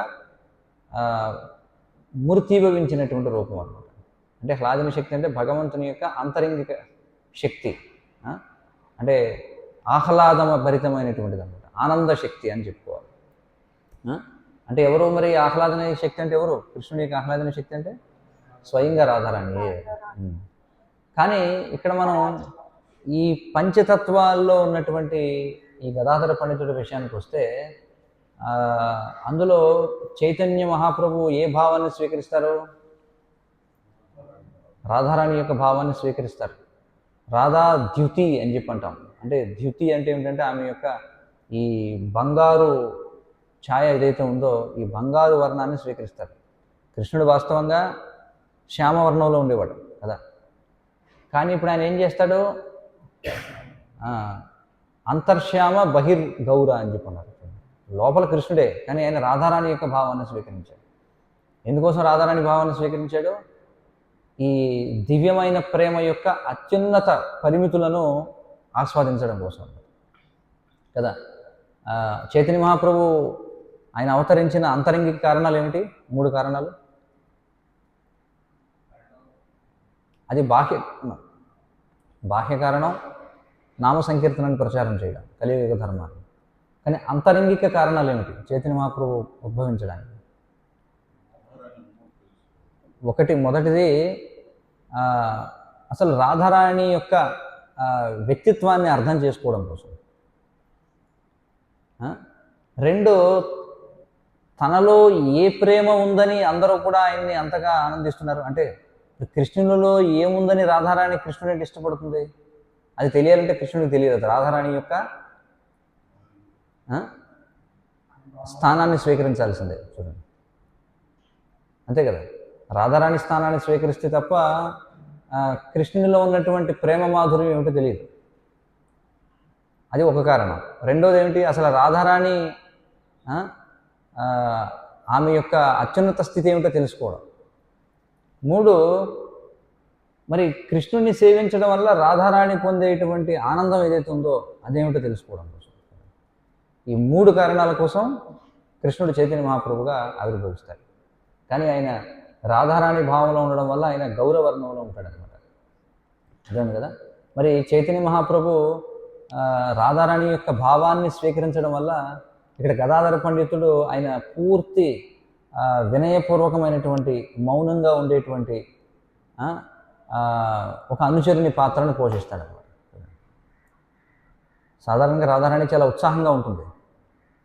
[SPEAKER 1] మూర్తీభవించినటువంటి రూపం అన్నమాట. అంటే హ్లాదిని శక్తి అంటే భగవంతుని యొక్క అంతరంగిక శక్తి, అంటే ఆహ్లాదమ భరితమైనటువంటిది అన్నమాట. ఆనంద శక్తి అని చెప్పుకోవాలి. అంటే ఎవరు మరి ఆహ్లాదన శక్తి అంటే ఎవరు? కృష్ణుడి యొక్క ఆహ్లాదన శక్తి అంటే స్వయంగా రాధారాణి. కానీ ఇక్కడ మనం ఈ పంచతత్వాల్లో ఉన్నటువంటి ఈ గదాధర పండితుడి విషయానికి వస్తే అందులో చైతన్య మహాప్రభు ఏ భావాన్ని స్వీకరిస్తారు? రాధారాణి యొక్క భావాన్ని స్వీకరిస్తారు. రాధా ద్యుతి అని చెప్పి అంటాం. అంటే ద్యుతి అంటే ఏమిటంటే ఆమె యొక్క ఈ బంగారు ఛాయ ఏదైతే ఉందో ఈ బంగారు వర్ణాన్ని స్వీకరిస్తారు. కృష్ణుడు వాస్తవంగా శ్యామవర్ణంలో ఉండేవాడు కదా. కానీ ఇప్పుడు ఆయన ఏం చేస్తాడు? అంతర్శ్యామ బహిర్గౌర అని చెప్పన్నారు. లోపల కృష్ణుడే, కానీ ఆయన రాధారాణి యొక్క భావాన్ని స్వీకరించాడు. ఎందుకోసం రాధారాణి భావాన్ని స్వీకరించాడు? ఈ దివ్యమైన ప్రేమ యొక్క అత్యున్నత పరిమితులను ఆస్వాదించడం కోసం కదా. చైతన్య మహాప్రభు ఆయన అవతరించిన అంతరంగిక కారణాలు ఏమిటి? 3 కారణాలు. అది బాహ్య కారణం నామ సంకీర్తనాన్ని ప్రచారం చేయడం, కలియుగ ధర్మాన్ని. కానీ అంతరంగిక కారణాలు ఏమిటి చైతన్య మహాప్రభు ఉద్భవించడానికి? మొదటిది అసలు రాధారాణి యొక్క వ్యక్తిత్వాన్ని అర్థం చేసుకోవడం కోసం. 2 తనలో ఏ ప్రేమ ఉందని అందరూ కూడా ఆయన్ని అంతగా ఆనందిస్తున్నారు. అంటే కృష్ణులలో ఏముందని రాధారాణి కృష్ణుడిని ఇష్టపడుతుంది? అది తెలియాలంటే కృష్ణుడికి తెలియదు. రాధారాణి యొక్క స్థానాన్ని స్వీకరించాల్సిందే. చూడండి, అంతే కదా. రాధారాణి స్థానాన్ని స్వీకరిస్తే తప్ప కృష్ణునిలో ఉన్నటువంటి ప్రేమ మాధుర్యం ఏమిటో తెలియదు. అది ఒక కారణం. రెండోది ఏమిటి? అసలు రాధారాణి ఆమె యొక్క అత్యున్నత స్థితి ఏమిటో తెలుసుకోవడం. 3 మరి కృష్ణుడిని సేవించడం వల్ల రాధారాణి పొందేటువంటి ఆనందం ఏదైతే ఉందో అదేమిటో తెలుసుకోవడం కోసం. ఈ 3 కారణాల కోసం కృష్ణుడు చైతన్య మహాప్రభుగా ఆవిర్భవిస్తాడు. కానీ ఆయన రాధారాణి భావంలో ఉండడం వల్ల ఆయన గౌరవర్ణంలో ఉంటాడనమాట. అర్థమైంది కదా. మరి చైతన్య మహాప్రభు రాధారాణి యొక్క భావాన్ని స్వీకరించడం వల్ల ఇక్కడ గదాధర పండితుడు ఆయన పూర్తి వినయపూర్వకమైనటువంటి మౌనంగా ఉండేటువంటి ఒక అనుచరుని పాత్రను పోషిస్తాడనమాట. సాధారణంగా రాధారాణి చాలా ఉత్సాహంగా ఉంటుంది.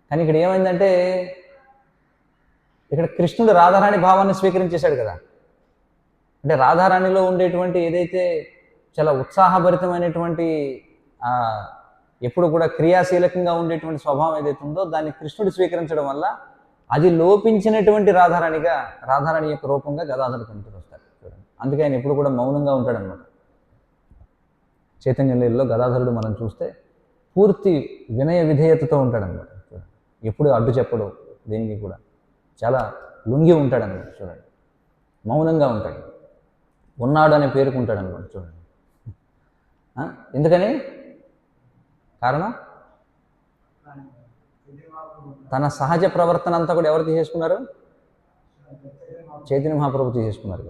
[SPEAKER 1] కానీ ఇక్కడ ఏమైందంటే ఇక్కడ కృష్ణుడు రాధారాణి భావాన్ని స్వీకరించేశాడు కదా. అంటే రాధారాణిలో ఉండేటువంటి ఏదైతే చాలా ఉత్సాహభరితమైనటువంటి ఎప్పుడు కూడా క్రియాశీలకంగా ఉండేటువంటి స్వభావం ఏదైతే ఉందో దాన్ని కృష్ణుడు స్వీకరించడం వల్ల అది లోపించినటువంటి రాధారాణి యొక్క రూపంగా గదాధర పండితుడు వస్తాడు. చూడండి, అందుకే ఆయన ఎప్పుడు కూడా మౌనంగా ఉంటాడనమాట. చైతన్య లీలలో గదాధరుడు మనం చూస్తే పూర్తి వినయ విధేయతతో ఉంటాడనమాట. చూడండి, ఎప్పుడు అడ్డు చెప్పడు, దేనికి కూడా చాలా లొంగి ఉంటాడనమాట. చూడండి, మౌనంగా ఉంటాడు, ఉన్నాడు అనే పేరుకుంటాడు అనమాట. చూడండి, ఎందుకని? కారణం తన సహజ ప్రవర్తన అంతా కూడా ఎవరు తీసేసుకున్నారు? చైతన్య మహాప్రభు తీసేసుకున్నారు.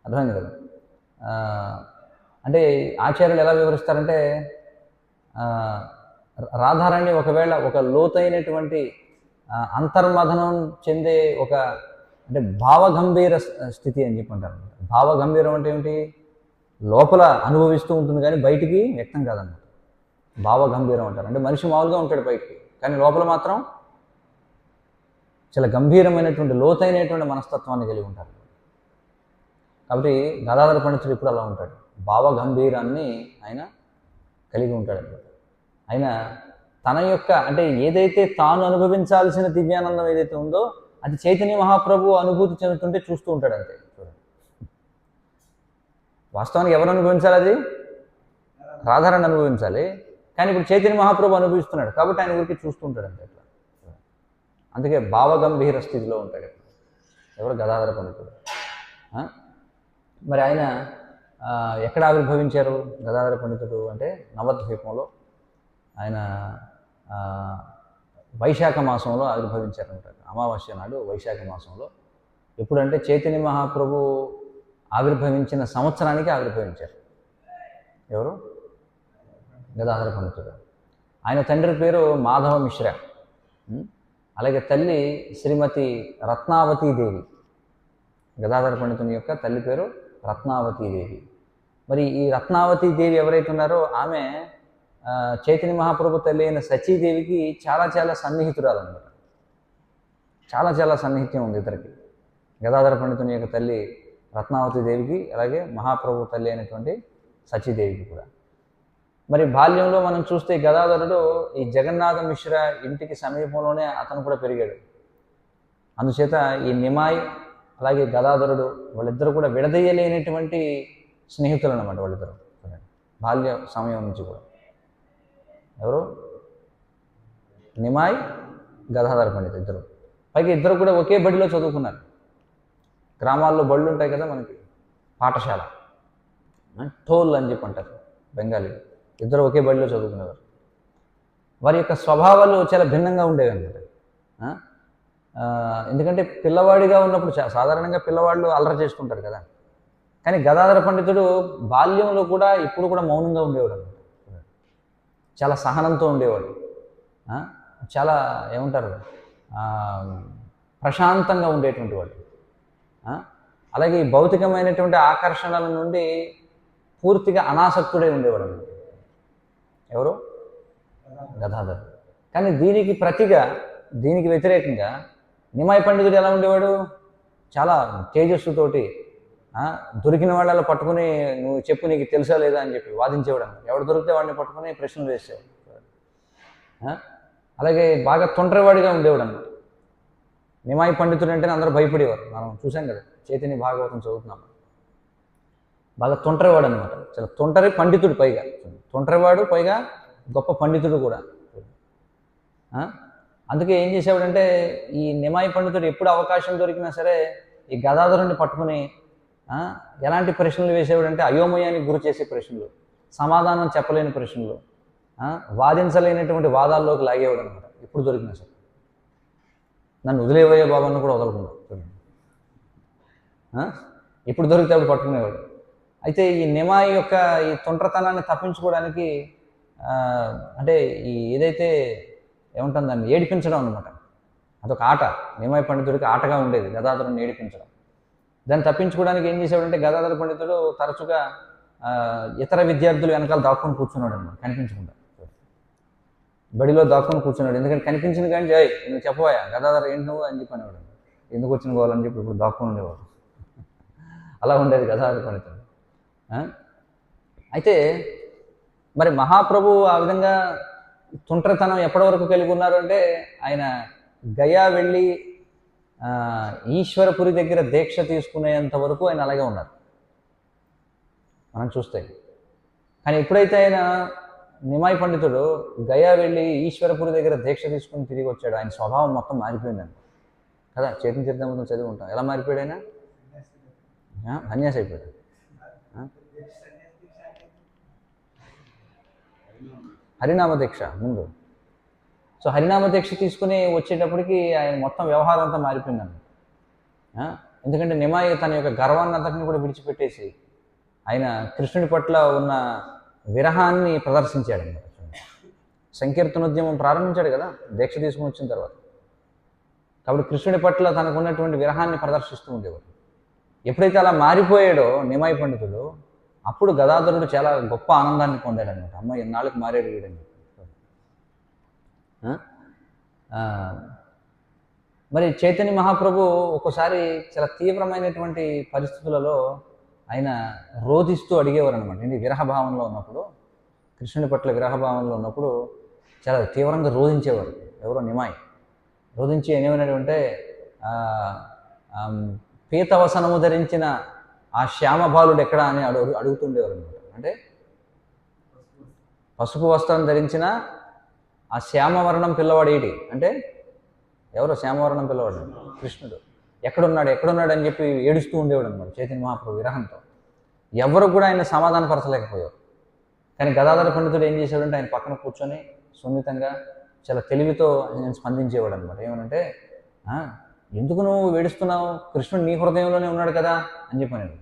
[SPEAKER 1] అర్థమైంది కదా. అంటే ఆచార్యులు ఎలా వివరిస్తారంటే రాధారాణి ఒకవేళ ఒక లోతైనటువంటి అంతర్మథనం చెందే ఒక అంటే భావగంభీర స్థితి అని చెప్పి అంటారు. భావగంభీరం అంటే ఏమిటి? లోపల అనుభవిస్తూ ఉంటుంది కానీ బయటికి వ్యక్తం కాదన్నమాట. భావగంభీరం అంటారు. అంటే మనిషి మామూలుగా ఉంటాడు బయటికి, కానీ లోపల మాత్రం చాలా గంభీరమైనటువంటి లోతైనటువంటి మనస్తత్వాన్ని కలిగి ఉంటారు. కాబట్టి గదాధర పండితుడు ఇప్పుడు అలా ఉంటాడు. భావగంభీరాన్ని ఆయన కలిగి ఉంటాడు. ఆయన తన యొక్క అంటే ఏదైతే తాను అనుభవించాల్సిన దివ్యానందం ఏదైతే ఉందో అది చైతన్య మహాప్రభు అనుభూతి చెందుతుంటే చూస్తూ ఉంటాడు అంతే. చూడండి, వాస్తవానికి ఎవరు అనుభవించాలి? అది రాధారాణి అనుభవించాలి. కానీ ఇప్పుడు చైతన్య మహాప్రభు అనుభవిస్తున్నాడు కాబట్టి ఆయన ఊరికి చూస్తూ ఉంటాడు అంతే. అట్లా అందుకే భావగంభీర స్థితిలో ఉంటాడు ఎవరు? గదాధర పండితుడు. మరి ఆయన ఎక్కడ ఆవిర్భవించారు గదాధర పండితుడు అంటే నవద్వీపంలో. ఆయన వైశాఖ మాసంలో ఆవిర్భవించారంటారు. అమావాస్య నాడు వైశాఖ మాసంలో. ఎప్పుడంటే చైతన్య మహాప్రభు ఆవిర్భవించిన సంవత్సరానికి ఆవిర్భవించారు. ఎవరు? గదాధర పండితుడు. ఆయన తండ్రి పేరు మాధవ మిశ్ర. అలాగే తల్లి శ్రీమతి రత్నావతీదేవి. గదాధర పండితుని యొక్క తల్లి పేరు రత్నావతీదేవి. మరి ఈ రత్నావతీదేవి ఎవరైతే ఉన్నారో ఆమె చైతన్య మహాప్రభు తల్లి అయిన సచీదేవికి చాలా చాలా సన్నిహితురాలు అనమాట. చాలా చాలా సన్నిహిత్యం ఉంది ఇద్దరికి, గదాధర పండితుని యొక్క తల్లి రత్నావతీదేవికి, అలాగే మహాప్రభు తల్లి అయినటువంటి సచీదేవికి కూడా. మరి బాల్యంలో మనం చూస్తే గదాధరుడు ఈ జగన్నాథ మిశ్ర ఇంటికి సమీపంలోనే అతను కూడా పెరిగాడు. అందుచేత ఈ నిమాయ్ అలాగే గదాధరుడు వాళ్ళిద్దరూ కూడా విడదీయలేనటువంటి స్నేహితులు అన్నమాట. వాళ్ళిద్దరు బాల్య సమయం నుంచి కూడా. ఎవరు? నిమాయ్, గదాధర పండితుడు ఇద్దరు. పైగా ఇద్దరు కూడా ఒకే బడిలో చదువుకున్నారు. గ్రామాల్లో బళ్ళు ఉంటాయి కదా మనకి, పాఠశాల, టోల్ అని చెప్పి అంటారు బెంగాలీ. ఇద్దరు ఒకే బడిలో చదువుకునేవారు. వారి యొక్క స్వభావాలు చాలా భిన్నంగా ఉండేవి అన్నమాట. ఎందుకంటే పిల్లవాడిగా ఉన్నప్పుడు సాధారణంగా పిల్లవాళ్ళు అల్లరి చేసుకుంటారు కదా, కానీ గదాధర పండితుడు బాల్యంలో కూడా ఇప్పుడు కూడా మౌనంగా ఉండేవాడు అన్నమాట. చాలా సహనంతో ఉండేవాడు, చాలా ఏమంటారు ప్రశాంతంగా ఉండేటువంటి వాడు. అలాగే ఈ భౌతికమైనటువంటి ఆకర్షణల నుండి పూర్తిగా అనాసక్తుడై ఉండేవాడు అన్నమాట. ఎవరు? గదాధరుడు. కానీ దీనికి ప్రతిగా, దీనికి వ్యతిరేకంగా నిమాయ్ పండితుడు ఎలా ఉండేవాడు? చాలా తేజస్సుతోటి దొరికిన వాళ్ళలో పట్టుకుని నువ్వు చెప్పు నీకు తెలుసా లేదా అని చెప్పి వాదించేవాడు అన్నమాట. ఎవడు దొరికితే వాడిని పట్టుకుని ప్రశ్నలు వేసేవాడు. అలాగే బాగా తొంటరివాడిగా ఉండేవాడు అన్నమాట. నిమాయ్ పండితుడు అంటేనే అందరూ భయపడేవారు. మనం చూసాం కదా, చైతన్య భాగవతం చదువుతున్నాం. బాగా తొంటరివాడు అనమాట. చాలా తొంటరి పండితుడు, పైగా తొంటరివాడు, పైగా గొప్ప పండితుడు కూడా. అందుకే ఏం చేసేవాడంటే ఈ నిమాయ్ పండితుడు ఎప్పుడు అవకాశం దొరికినా సరే ఈ గదాధరుని పట్టుకుని ఎలాంటి ప్రశ్నలు వేసేవాడంటే అయోమయానికి గురి చేసే ప్రశ్నలు, సమాధానం చెప్పలేని ప్రశ్నలు, వాదించలేనటువంటి వాదాల్లోకి లాగేవాడు అనమాట. ఎప్పుడు దొరికినా సరే నన్ను వదిలేవయ్యే బాబాను కూడా వదలకుండా ఎప్పుడు దొరికితే అప్పుడు పట్టుకునేవాడు. అయితే ఈ నిమాయ్ యొక్క ఈ తొంటరితనాన్ని తప్పించుకోవడానికి అంటే ఈ ఏదైతే ఏముంటుంది దాన్ని ఏడిపించడం అనమాట. అదొక ఆట, నిమాయ్ పండితుడికి ఆటగా ఉండేది గదాధరుని ఏడిపించడం. దాన్ని తప్పించుకోవడానికి ఏం చేసేవాడంటే గదాధర పండితుడు తరచుగా ఇతర విద్యార్థులు వెనకాల దాక్కుని కూర్చున్నాడు అనమాట, కనిపించకుండా. బడిలో దాక్కుని కూర్చున్నాడు. ఎందుకంటే కనిపించింది కానీ జై నువ్వు చెప్పబోయా గదాధర ఏంటి నువ్వు అని చెప్పి అనేవాడు. ఎందుకు వచ్చిన గోవాలని చెప్పి ఇప్పుడు దాక్కుని ఉండేవాడు. అలా ఉండేది గదాధర పండితుడు. అయితే మరి మహాప్రభు ఆ విధంగా తుంటరితనం ఎప్పటి వరకు కలిగి ఉన్నారు అంటే ఆయన గయా వెళ్ళి ఈశ్వరపురి దగ్గర దీక్ష తీసుకునేంత వరకు ఆయన అలాగే ఉన్నారు మనం చూస్తే. కానీ ఎప్పుడైతే ఆయన నిమాయ్ పండితుడు గయా వెళ్ళి ఈశ్వరపురి దగ్గర దీక్ష తీసుకుని తిరిగి వచ్చాడు, ఆయన స్వభావం మొత్తం మారిపోయిందండి కదా. చైతన్య చరితామృతం చదివి ఉంటాం. ఎలా మారిపోయాడు ఆయన? సన్యాసి అయిపోయాడు. హరినామ దీక్ష ముందు. సో హరినామ దీక్ష తీసుకుని వచ్చేటప్పటికి ఆయన మొత్తం వ్యవహారం అంతా మారిపోయిందండి. ఎందుకంటే నిమాయ్ తన యొక్క గర్వాన్ని అంతటిని కూడా విడిచిపెట్టేసి ఆయన కృష్ణుడి పట్ల ఉన్న విరహాన్ని ప్రదర్శించాడు అన్నమాట. సంకీర్తనోద్యమం ప్రారంభించాడు కదా దీక్ష తీసుకుని వచ్చిన తర్వాత. కాబట్టి కృష్ణుడి పట్ల తనకు ఉన్నటువంటి విరహాన్ని ప్రదర్శిస్తూ ఉండేవాడు. ఎప్పుడైతే అలా మారిపోయాడో నిమాయ్ పండితుడు, అప్పుడు గదాధరుడు చాలా గొప్ప ఆనందాన్ని పొందాడు అనమాట. అమ్మ ఎన్నాళ్ళకి మారాడు వీడని. మరి చైతన్య మహాప్రభు ఒక్కోసారి చాలా తీవ్రమైనటువంటి పరిస్థితులలో ఆయన రోధిస్తూ అడిగేవారు అనమాట. ఏంటి విరహభావంలో ఉన్నప్పుడు, కృష్ణుడి పట్ల విరహభావంలో ఉన్నప్పుడు చాలా తీవ్రంగా రోధించేవారు. ఎవరో నిమాయ్ రోధించి ఏమేమన్నాడు అంటే పీతవసనము ధరించిన ఆ శ్యామబాలుడు ఎక్కడా అని అడుగుతుండేవారు అనమాట. అంటే పసుపు వస్త్రం ధరించిన ఆ శ్యామవర్ణం పిల్లవాడు ఏడి అంటే ఎవరో శ్యామవర్ణం పిల్లవాడు కృష్ణుడు ఎక్కడున్నాడు అని చెప్పి ఏడుస్తూ ఉండేవాడు అనమాట చైతన్య మహాప్రభు విరహంతో. ఎవరు కూడా ఆయన సమాధానపరచలేకపోయారు. కానీ గదాధర పండితుడు ఏం చేశాడంటే ఆయన పక్కన కూర్చొని సున్నితంగా చాలా తెలివితో నేను స్పందించేవాడు అనమాట. ఏమనంటే ఎందుకు నువ్వు ఏడుస్తున్నావు, కృష్ణుడు నీ హృదయంలోనే ఉన్నాడు కదా అని చెప్పాను.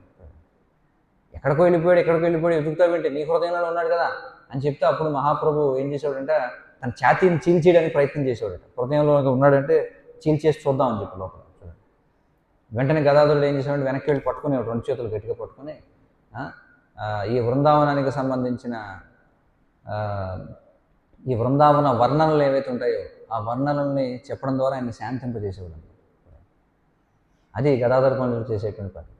[SPEAKER 1] ఎక్కడికో వెళ్ళిపోయాడు ఎదుగుతావేంటి, నీ హృదయంలో ఉన్నాడు కదా అని చెప్తే అప్పుడు మహాప్రభు ఏం చేశాడంటే తన ఛాతీని చీల్చేయడానికి ప్రయత్నం చేసేవాడట. హృదయంలో ఉన్నాడంటే చీల్చేసి చూద్దామని చెప్పి లోపల. వెంటనే గదాధరుడు ఏం చేశాడంటే వెనక్కి వెళ్ళి పట్టుకునేవాడు, 2 చేతులు గట్టిగా పట్టుకుని ఈ బృందావనానికి సంబంధించిన ఈ బృందావన వర్ణనలు ఏవైతే ఉంటాయో ఆ వర్ణనల్ని చెప్పడం ద్వారా ఆయన శాంతింపజేసేవాడు. అది గదాధర పండితుడు చేసేటువంటి పని.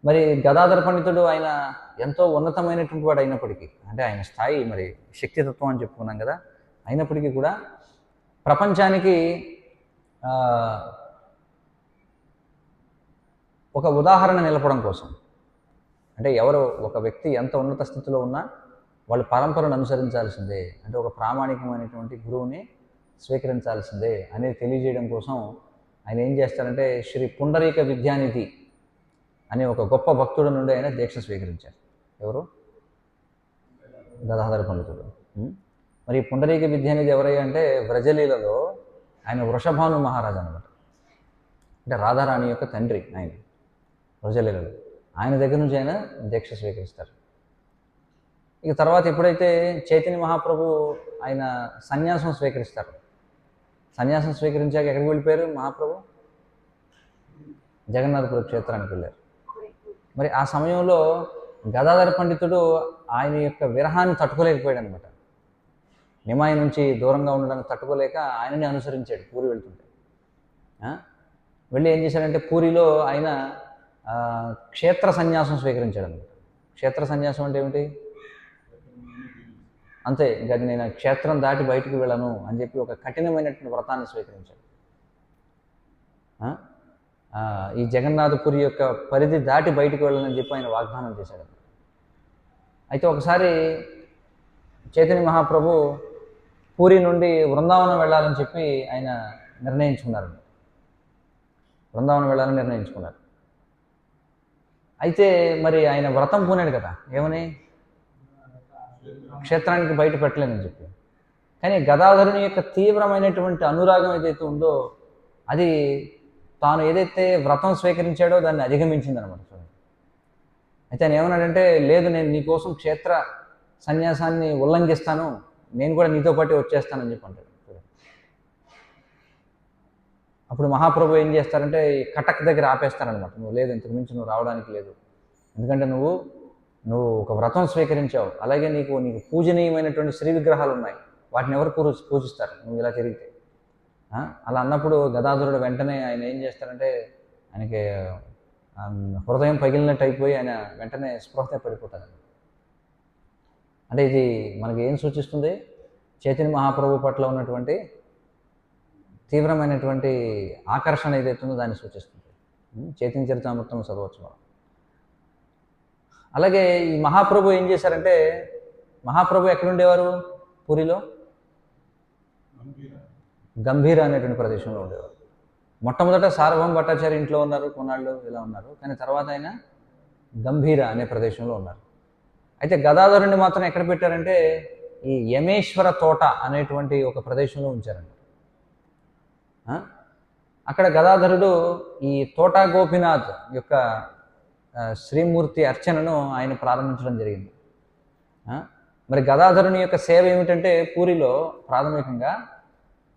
[SPEAKER 1] మరి గదాధర పండితుడు ఆయన ఎంతో ఉన్నతమైనటువంటి వాడు అయినప్పటికీ, అంటే ఆయన స్థాయి మరి శక్తితత్వం అని చెప్పుకున్నాం కదా, అయినప్పటికీ కూడా ప్రపంచానికి ఒక ఉదాహరణ నిలపడం కోసం, అంటే ఎవరు ఒక వ్యక్తి ఎంత ఉన్నత స్థితిలో ఉన్నా వాళ్ళు పరంపరను అనుసరించాల్సిందే, అంటే ఒక ప్రామాణికమైనటువంటి గురువుని స్వీకరించాల్సిందే అనేది తెలియజేయడం కోసం ఆయన ఏం చేస్తారంటే శ్రీ పుండరీక విద్యానిధి అనే ఒక గొప్ప భక్తుడి నుండి ఆయన దీక్ష స్వీకరించారు. ఎవరు? గదాధర పండితుడు. మరి పుండరీక విద్యానిధి ఎవరయ్యా అంటే వ్రజలీలలో ఆయన వృషభాను మహారాజు అనమాట. అంటే రాధారాణి యొక్క తండ్రి ఆయన వ్రజలీలలో. ఆయన దగ్గర నుంచి ఆయన దీక్ష స్వీకరిస్తారు. ఇక తర్వాత ఎప్పుడైతే చైతన్య మహాప్రభు ఆయన సన్యాసం స్వీకరిస్తారు, సన్యాసం స్వీకరించాక ఎక్కడికి వెళ్ళిపోయారు మహాప్రభు? జగన్నాథపుర క్షేత్రానికి వెళ్ళారు. మరి ఆ సమయంలో గదాధర పండితుడు ఆయన యొక్క విరహాన్ని తట్టుకోలేకపోయాడు అనమాట. నిమాయి నుంచి దూరంగా ఉండడానికి తట్టుకోలేక ఆయనని అనుసరించాడు పూరి వెళ్తుంటే. వెళ్ళి ఏం చేశాడంటే పూరిలో ఆయన క్షేత్ర సన్యాసం స్వీకరించాడు అనమాట. క్షేత్ర సన్యాసం అంటే ఏమిటి? అంతే, ఇంకా నేను క్షేత్రం దాటి బయటికి వెళ్ళను అని చెప్పి ఒక కఠినమైనటువంటి వ్రతాన్ని స్వీకరించాడు. ఈ జగన్నాథపురి యొక్క పరిధి దాటి బయటికి వెళ్ళనని చెప్పి ఆయన వాగ్దానం చేశాడు. అయితే ఒకసారి చైతన్య మహాప్రభు పూరి నుండి బృందావనం వెళ్ళాలని చెప్పి ఆయన నిర్ణయించుకున్నారు. బృందావనం వెళ్ళాలని నిర్ణయించుకున్నారు. అయితే మరి ఆయన వ్రతం పూనాడు కదా, ఏమని? క్షేత్రానికి బయట పెట్టలేదని చెప్పి. కానీ గదాధరుని యొక్క తీవ్రమైనటువంటి అనురాగం ఏదైతే ఉందో అది తాను ఏదైతే వ్రతం స్వీకరించాడో దాన్ని అధిగమించింది అనమాట. అయితే ఆయన ఏమన్నాడంటే, లేదు నేను నీకోసం క్షేత్ర సన్యాసాన్ని ఉల్లంఘిస్తాను, నేను కూడా నీతో పాటు వచ్చేస్తానని చెప్పి అంటాడు. అప్పుడు మహాప్రభు ఏం చేస్తారంటే కటక్ దగ్గర ఆపేస్తారనమాట. నువ్వు లేదు, ఇంతకు మించి నువ్వు రావడానికి లేదు, ఎందుకంటే నువ్వు ఒక వ్రతం స్వీకరించావు, అలాగే నీకు పూజనీయమైనటువంటి శ్రీ విగ్రహాలు ఉన్నాయి, వాటిని ఎవరు పూజిస్తారు నువ్వు ఇలా తిరిగితే? అలా అన్నప్పుడు గదాధరుడు వెంటనే ఆయన ఏం చేస్తారంటే ఆయనకి హృదయం పగిలినట్టు అయిపోయి ఆయన వెంటనే స్పృహతే పడిపోతాడు. అంటే ఇది మనకి ఏం సూచిస్తుంది? చైతన్య మహాప్రభు పట్ల ఉన్నటువంటి తీవ్రమైనటువంటి ఆకర్షణ ఏదైతుందో దాన్ని సూచిస్తుంది. చైతన్య చరితామృతం చదవచ్చు మనం. అలాగే ఈ మహాప్రభు ఏం చేశారంటే, మహాప్రభు ఎక్కడుండేవారు? పూరిలో గంభీర అనేటువంటి ప్రదేశంలో ఉండేవారు. మొట్టమొదట సార్వభౌమ భట్టాచార్య ఇంట్లో ఉన్నారు, కొన్నాళ్ళు ఇలా ఉన్నారు, కానీ తర్వాత ఆయన గంభీర అనే ప్రదేశంలో ఉన్నారు. అయితే గదాధరుని మాత్రం ఎక్కడ పెట్టారంటే ఈ యమేశ్వర తోట అనేటువంటి ఒక ప్రదేశంలో ఉంచారండి. అక్కడ గదాధరుడు ఈ తోటా గోపీనాథ్ యొక్క శ్రీమూర్తి అర్చనను ఆయన ప్రారంభించడం జరిగింది. మరి గదాధరుని యొక్క సేవ ఏమిటంటే పూరిలో ప్రాథమికంగా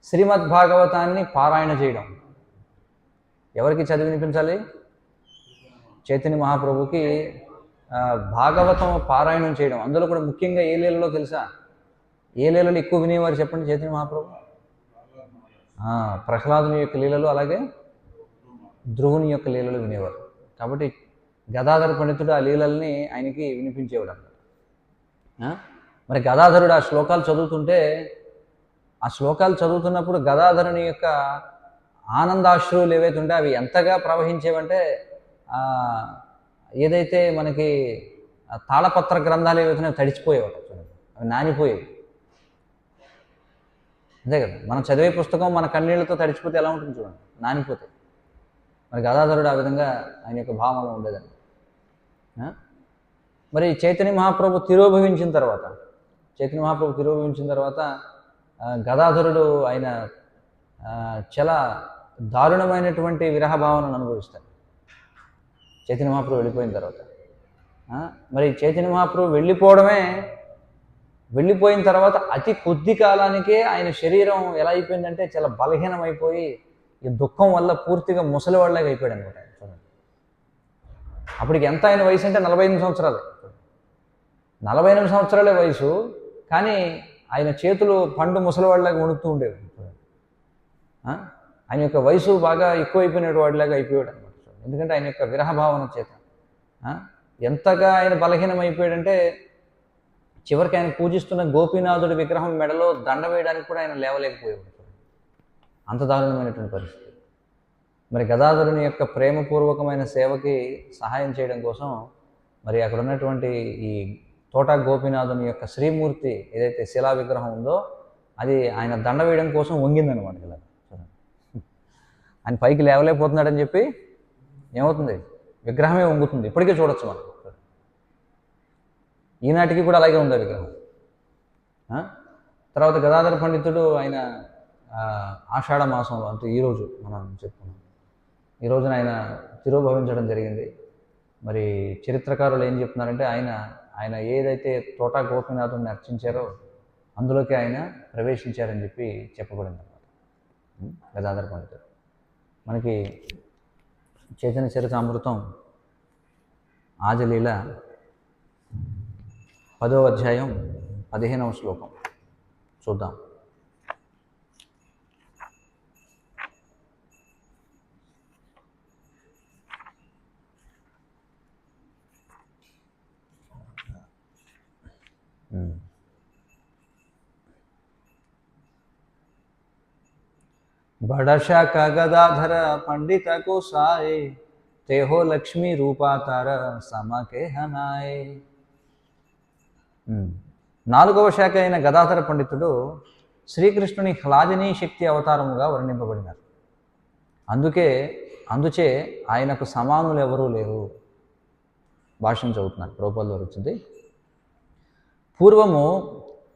[SPEAKER 1] శ్రీమద్ భాగవతాన్ని పారాయణ చేయడం. ఎవరికి చదివి వినిపించాలి? చైతన్య మహాప్రభుకి భాగవతం పారాయణం చేయడం. అందులో కూడా ముఖ్యంగా ఏ లీలలో తెలుసా? ఏ లీలలు ఎక్కువ వినేవారు చెప్పండి చైతన్య మహాప్రభు? ప్రహ్లాదుని యొక్క లీలలు, అలాగే ధ్రువుని యొక్క లీలలు వినేవారు. కాబట్టి గదాధర పండితుడు ఆ లీలల్ని ఆయనకి వినిపించేవాడు అన్నమాట. మరి గదాధరుడు ఆ శ్లోకాలు చదువుతుంటే, ఆ శ్లోకాలు చదువుతున్నప్పుడు గదాధరుని యొక్క ఆనందాశ్రువులు ఏవైతే ఉంటే అవి ఎంతగా ప్రవహించేవంటే ఏదైతే మనకి తాళపత్ర గ్రంథాలు ఏవైతే తడిచిపోయేవాడు, అవి నానిపోయేవి. అంతే కదా, మనం చదివే పుస్తకం మన కన్నీళ్లతో తడిచిపోతే ఎలా ఉంటుంది చూడండి, నానిపోతాయి. మరి గదాధరుడు ఆ విధంగా ఆయన యొక్క భావనలో ఉండేదండి. మరి చైతన్య మహాప్రభు తిరోభవించిన తర్వాత గదాధరుడు ఆయన చాలా దారుణమైనటువంటి విరహ భావనను అనుభవిస్తాడు చైతన్య మహాప్రభు వెళ్ళిపోయిన తర్వాత. మరి చైతన్య మహాప్రభు వెళ్ళిపోవడమే వెళ్ళిపోయిన తర్వాత అతి కొద్ది కాలానికే ఆయన శరీరం ఎలా అయిపోయిందంటే చాలా బలహీనమైపోయి ఈ దుఃఖం వల్ల పూర్తిగా ముసలివాళ్ళగా అయిపోయాడు అనమాట. అప్పటికి ఎంత ఆయన వయసు అంటే 48 సంవత్సరాలు. 48 సంవత్సరాలే వయసు, కానీ ఆయన చేతులు పండు ముసలివాళ్ళలాగా వణుకుతూ ఉండేవి. ఆయన యొక్క వయసు బాగా ఎక్కువైపోయిన వాడిలాగా అయిపోయాడు అనమాట. ఎందుకంటే ఆయన యొక్క విరహ భావన చేత ఎంతగా ఆయన బలహీనం అయిపోయాడంటే చివరికి ఆయన పూజిస్తున్న గోపీనాథుడి విగ్రహం మెడలో దండ వేయడానికి కూడా ఆయన లేవలేకపోయాడు. అంత దారుణమైనటువంటి పరిస్థితి. మరి గదాధరుని యొక్క ప్రేమపూర్వకమైన సేవకి సహాయం చేయడం కోసం మరి అక్కడ ఉన్నటువంటి ఈ తోటా గోపీనాథుని యొక్క శ్రీమూర్తి ఏదైతే శిలా విగ్రహం ఉందో అది ఆయన దండ వేయడం కోసం వంగిందనమాట. ఇలా ఆయన పైకి లేవలేకపోతున్నాడని చెప్పి ఏమవుతుంది, విగ్రహమే వంగుతుంది. ఇప్పటికే చూడొచ్చు మనం. ఈనాటికి కూడా అలాగే ఉంది విగ్రహం. తర్వాత గదాధర పండితుడు ఆయన ఆషాఢ మాసంలో, అంటే ఈరోజు మనం చెప్పుకున్నాం, ఈ రోజున ఆయన తిరోభవించడం జరిగింది. మరి చరిత్రకారులు ఏం చెప్తున్నారంటే ఆయన ఏదైతే తోటా గోపీనాథుని అర్చించారో అందులోకి ఆయన ప్రవేశించారని చెప్పి చెప్పబడింది అన్నమాట గదాధర పండితుడు. మనకి చైతన్య చరితామృతం ఆదిలీల 10వ అధ్యాయం 15వ శ్లోకం చూద్దాం. बड़शाक गदाधर पंडित को साए तेहो लक्ष्मी रूपातार समा के हनाए. 4వ శాఖ అయిన గదాధర పండితుడు శ్రీకృష్ణుని హ్లాదిని శక్తి అవతారముగా వర్ణింపబడినారు. అందుచే ఆయనకు సమానులు ఎవరూ లేరు. భాష్యం చదువుతున్నారు, ప్రభుపాదుల వారు వచ్చింది. పూర్వము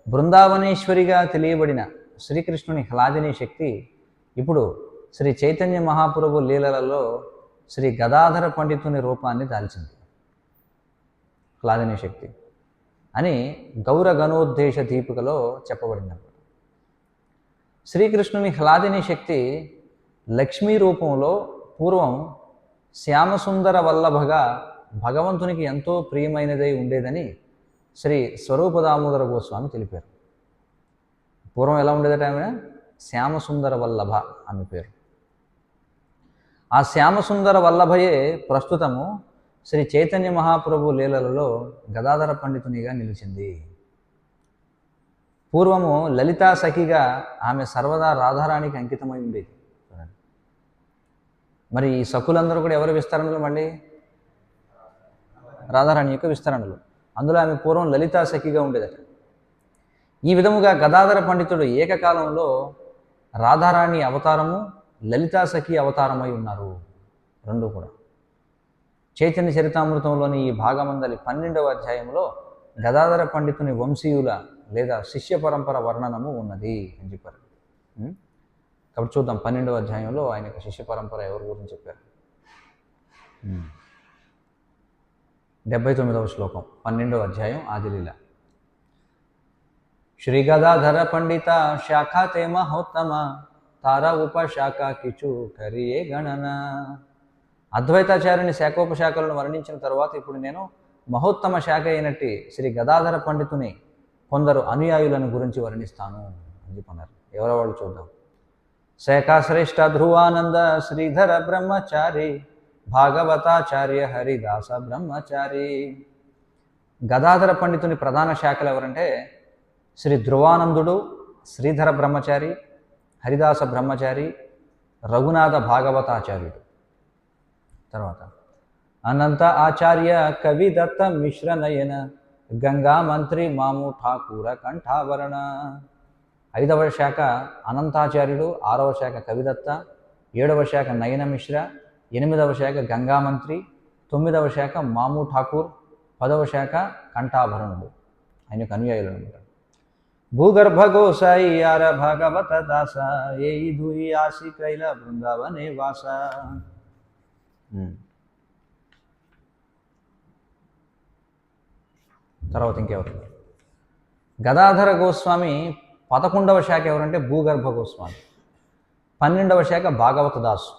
[SPEAKER 1] బృందావనేశ్వరిగా తెలియబడిన శ్రీకృష్ణుని హ్లాదిని శక్తి ఇప్పుడు శ్రీ చైతన్య మహాప్రభు లీలలలో శ్రీ గదాధర పండితుని రూపాన్ని దాల్చింది. హ్లాదిని శక్తి అని గౌర గణోద్దేశ దీపికలో చెప్పబడింది. శ్రీకృష్ణుని హ్లాదిని శక్తి లక్ష్మీ రూపంలో పూర్వం శ్యామసుందర వల్లభగా భగవంతునికి ఎంతో ప్రియమైనదై ఉండేదని శ్రీ స్వరూప దామోదర గోస్వామి తెలిపారు. పూర్వం ఎలా ఉండేదట ఆమె? శ్యామసుందర వల్లభ ఆమె పేరు. ఆ శ్యామసుందర వల్లభయే ప్రస్తుతము శ్రీ చైతన్య మహాప్రభు లీలలలో గదాధర పండితునిగా నిలిచింది. పూర్వము లలితా సఖిగా ఆమె సర్వదా రాధారాణికి అంకితమై ఉండేది. మరి ఈ సఖులందరూ కూడా ఎవరి విస్తరణలు? మళ్ళీ రాధారాణి యొక్క విస్తరణలు. అందులో ఆమె పూర్వం లలితా సఖిగా ఉండేదట. ఈ విధముగా గదాధర పండితుడు ఏకకాలంలో రాధారాణి అవతారము, లలితా సఖి అవతారమై ఉన్నారు. రెండు కూడా చైతన్య చరితామృతంలోని ఈ భాగమందలి 12వ అధ్యాయంలో గదాధర పండితుని వంశీయుల లేదా శిష్య పరంపర వర్ణనము ఉన్నది అని చెప్పారు. కాబట్టి చూద్దాం 12వ అధ్యాయంలో ఆయన యొక్క శిష్య పరంపర ఎవరి గురించి చెప్పారు. 79వ శ్లోకం 12వ అధ్యాయం ఆదిలీల. శ్రీ గదాధర పండిత శాఖా తే మహోత్తమ తార ఉపశాఖ కిచు కరియే గణన. అద్వైతాచార్యుని శాఖోపశాఖలను వర్ణించిన తర్వాత ఇప్పుడు నేను మహోత్తమ శాఖ అయినట్టి శ్రీ గదాధర పండితుని కొందరు అనుయాయులను గురించి వర్ణిస్తాను అని చెప్పన్నారు. ఎవరో వాళ్ళు చూద్దాం. శాఖాశ్రేష్ఠ ధ్రువానంద శ్రీధర బ్రహ్మచారి భాగవతాచార్య హరిదాస బ్రహ్మచారి. గదాధర పండితుని ప్రధాన శాఖలు ఎవరంటే శ్రీ ధ్రువానందుడు, శ్రీధర బ్రహ్మచారి, హరిదాస బ్రహ్మచారి, రఘునాథ భాగవతాచార్యుడు. తర్వాత అనంత ఆచార్య కవిదత్త మిశ్ర నయన గంగా మంత్రి మాము ఠాకూర కంఠాభరణ. 5వ శాఖ అనంతాచార్యుడు, 6వ శాఖ కవిదత్త, 7వ శాఖ నయన మిశ్ర, 8వ శాఖ గంగామంత్రి, 9వ శాఖ మాము ఠాకూర్, 10వ శాఖ కంఠాభరణుడు. ఆయన యొక్క అనుయాయులు అనమాట. భూగర్భ గోసాయి ఆర భాగవత దాస ఏ ధూయి ఆసి కైల బృందావనే వాస. తర్వాత ఇంకెవరు? గదాధర గోస్వామి 11వ శాఖ ఎవరంటే భూగర్భ గోస్వామి, 12వ శాఖ భాగవత దాసు.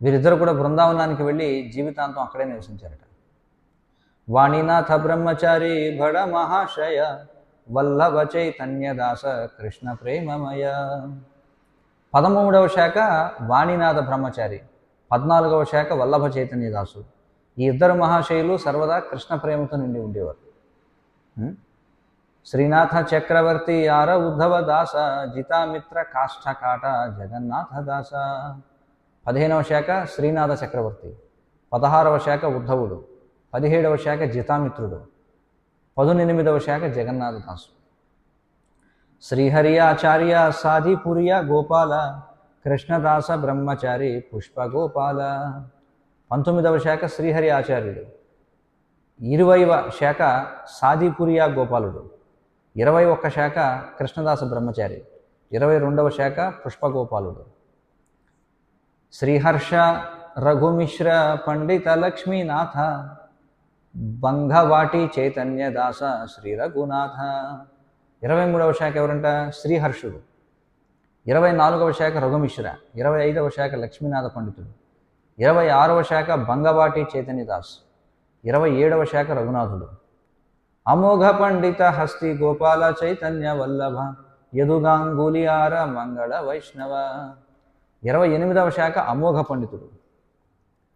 [SPEAKER 1] వీరిద్దరు కూడా బృందావనానికి వెళ్ళి జీవితాంతం అక్కడే నివసించారట. వాణినాథ బ్రహ్మచారి బడ మహాశయ వల్లభ చైతన్యదాస కృష్ణ ప్రేమమయ. 13వ శాఖ వాణినాథ బ్రహ్మచారి, 14వ శాఖ వల్లభ చైతన్యదాసు. ఈ ఇద్దరు మహాశయులు సర్వదా కృష్ణ ప్రేమతో నిండి ఉండేవారు. శ్రీనాథ చక్రవర్తి ఆర ఉద్ధవ దాస జితామిత్ర కాష్ఠకాట జగన్నాథ దాస. 15వ శాఖ శ్రీనాథ చక్రవర్తి, 16వ శాఖ ఉద్ధవుడు, 17వ శాఖ జితామిత్రుడు, 18వ శాఖ జగన్నాథ దాసు. శ్రీహరి ఆచార్య సాధిపురియ గోపాల కృష్ణదాస బ్రహ్మచారి పుష్ప గోపాల. 19వ శాఖ శ్రీహరి ఆచార్యుడు, 20వ శాఖ సాధిపురియా గోపాలుడు, 21వ శాఖ కృష్ణదాస బ్రహ్మచారి, 22వ శాఖ పుష్పగోపాలుడు. శ్రీహర్ష రఘుమిశ్ర పండిత లక్ష్మీనాథ బంఘవాటి చైతన్యదాస శ్రీ రఘునాథ. 23వ శాఖ ఎవరంట? శ్రీహర్షుడు. 24వ శాఖ రఘుమిశ్ర, 25వ శాఖ లక్ష్మీనాథ పండితుడు, 26వ శాఖ బంగవాటి చైతన్యదాస్, 27వ శాఖ రఘునాథుడు. అమోఘ పండిత హస్తి గోపాల చైతన్య వల్లభ యదుగాంగులియార మంగళ వైష్ణవ. 28వ శాఖ అమోఘ పండితుడు,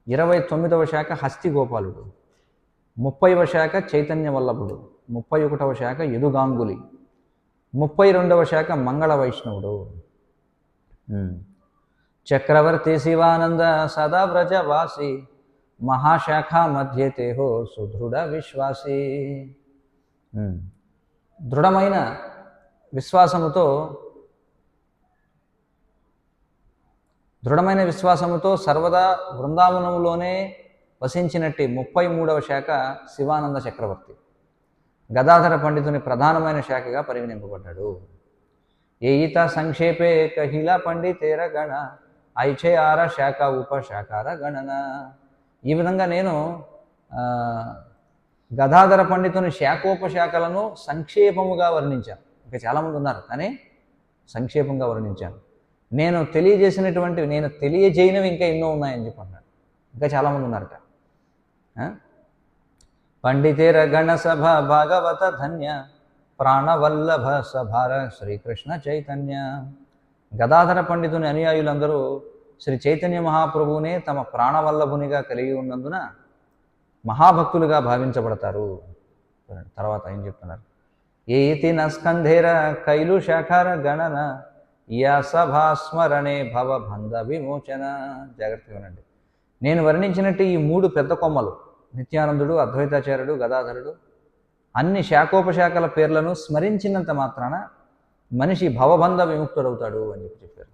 [SPEAKER 1] 29వ శాఖ హస్తి గోపాలుడు, 30వ శాఖ చైతన్య వల్లభుడు, 31వ శాఖ యదుగాంగులి, 32వ శాఖ మంగళ వైష్ణవుడు. చక్రవర్తి శివానంద సదా వ్రజవాసి మహాశాఖ మధ్య తేహో సుదృఢ విశ్వాసి. దృఢమైన విశ్వాసముతో సర్వదా బృందావనంలోనే వసించినట్టి 33వ శాఖ శివానంద చక్రవర్తి గదాధర పండితుని ప్రధానమైన శాఖగా పరిగణింపబడ్డాడు. ఏయిత సంక్షేపే కహిలా పండితేర గణ ఐచే ఆర శాఖ ఉపశాఖార గణన. ఈ విధంగా నేను గదాధర పండితుని శాఖోపశాఖలను సంక్షేపముగా వర్ణించాను. ఇంకా చాలామంది ఉన్నారు కానీ సంక్షేపంగా వర్ణించాను. నేను తెలియజేయనివి ఇంకా ఎన్నో ఉన్నాయని చెప్పన్నాడు. ఇంకా చాలామంది ఉన్నారట. పండితేర గణ సభ భాగవత ధన్య ప్రాణవల్లభ సభార శ్రీకృష్ణ చైతన్య. గదాధర పండితుని అనుయాయులందరూ శ్రీ చైతన్య మహాప్రభువునే తమ ప్రాణవల్లభునిగా కలిగి ఉన్నందున మహాభక్తులుగా భావించబడతారు. తర్వాత ఏం చెప్తున్నారు? ఏతి నస్కంధేర కైలు శాఖార గణన యా సభాస్మరణే భవబంధ విమోచన. జాగ్రత్తగా వినండి. నేను వర్ణించినట్టు ఈ 3 పెద్ద కొమ్మలు నిత్యానందుడు, అద్వైతాచార్యుడు, గదాధరుడు అన్ని శాఖోపశాఖల పేర్లను స్మరించినంత మాత్రాన మనిషి భవబంధ విముక్తుడవుతాడు అని చెప్పారు.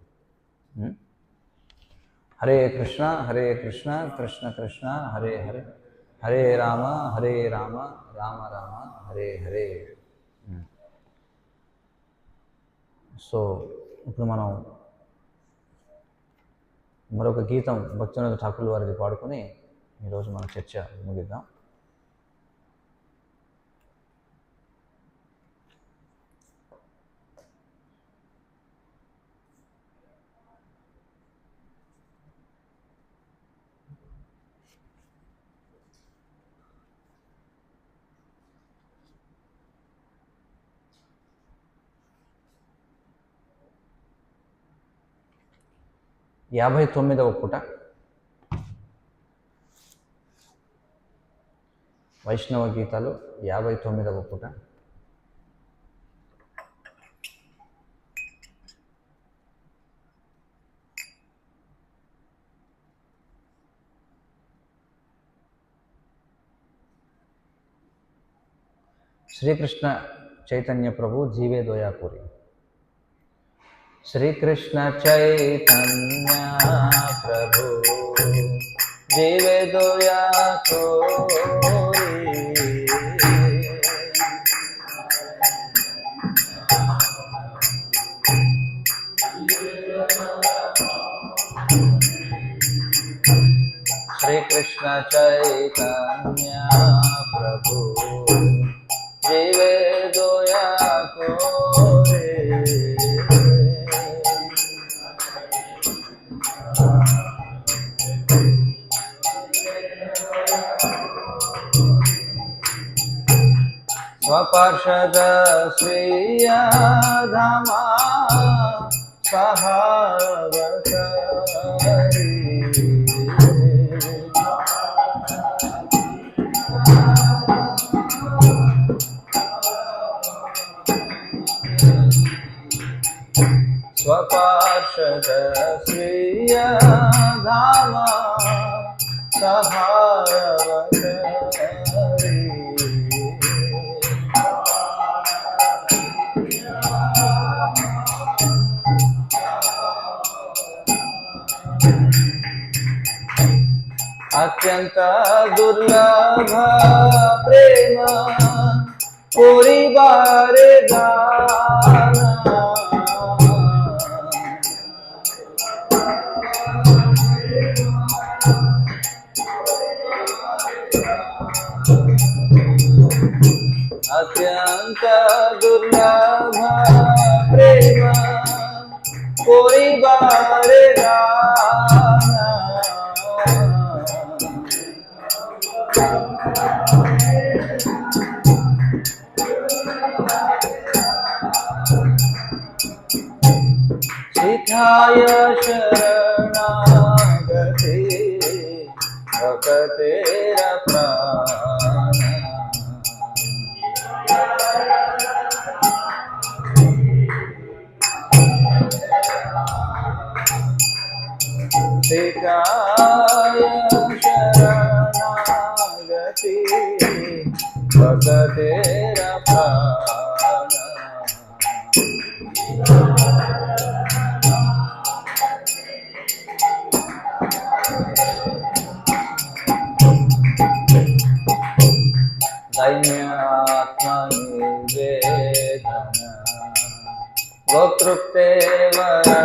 [SPEAKER 1] హరే కృష్ణ హరే కృష్ణ కృష్ణ కృష్ణ హరే హరే, హరే రామ రామ రామ హరే హరే. సో ఇప్పుడు మనం మరొక గీతం భక్తివినోద ఠాకూర్ వారిది పాడుకొని ఈరోజు మన చర్చ ముగిద్దాం. యాభై 59వ పూట వైష్ణవ గీతాలు 59వ పూట. శ్రీకృష్ణ చైతన్య ప్రభు జీవే దోయాపూరి. श्रीकृष्ण चैतन्य प्रभु जीवे दयापुरी. श्रीकृष्ण चैतन्य प्रभु जीवे दया स्वपार्षद श्रियधामा सहावकरी स्वपार्षद श्रियधामा सहावकरी अत्यंत दुर्लभ प्रेम कोरी बारे गाना अत्यंत दुर्लभ प्रेम कोरी बारे गाना सिखाय शरणागति भक्तेर प्राण सिखाय शरणागति भक्तेर प्राण दैन्यात्मनिवेदन वक्तृप्ते वरा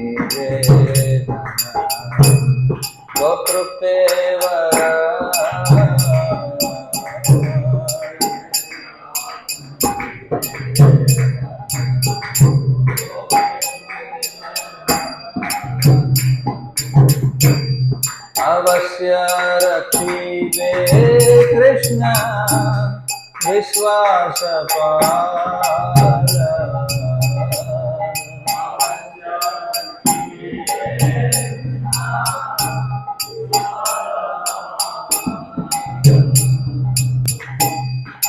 [SPEAKER 1] दैन्यात्मनिवेदन वक्तृप्ते वरा अवश्य रखिबे कृष्ण विश्वास पाल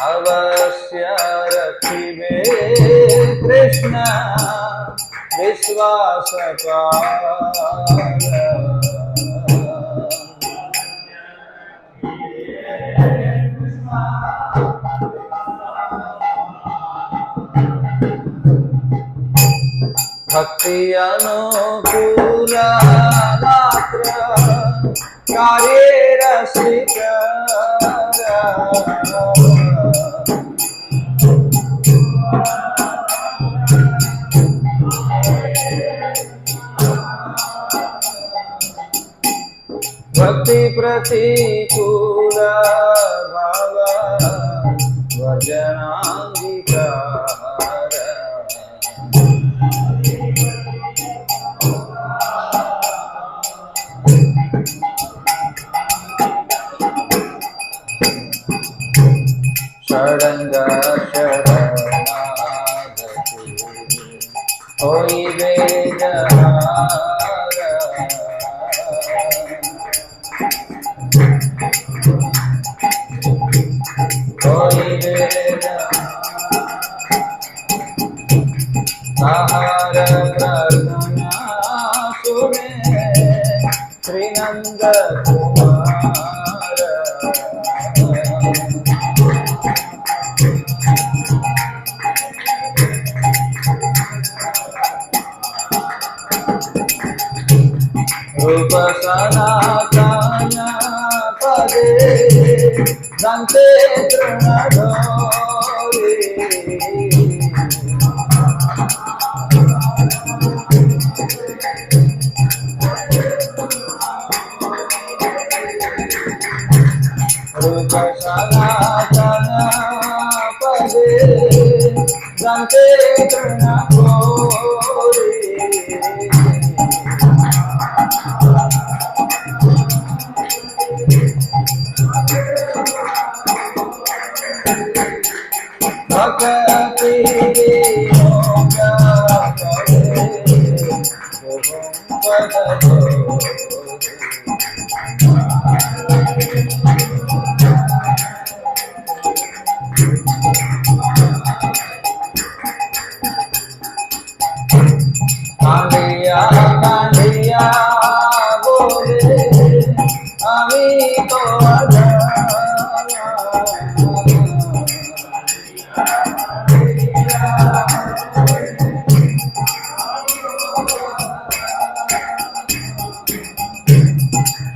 [SPEAKER 1] अवश्य रखिबे कृष्ण विश्वास पाल भक्ति अनुकूल मात्र कार्य रसिक भक्ति प्रतिकूल भाव वर्जनांगीकार षडंग शरणागति होइबे जहार होइबे ताहार प्रार्थना सुने श्रीनंद कुमार रूप सनातन पदे दंते तृणधोरे रूप सनातन पदे কাঁদিয়া কাঁদিয়া বলে আমি তো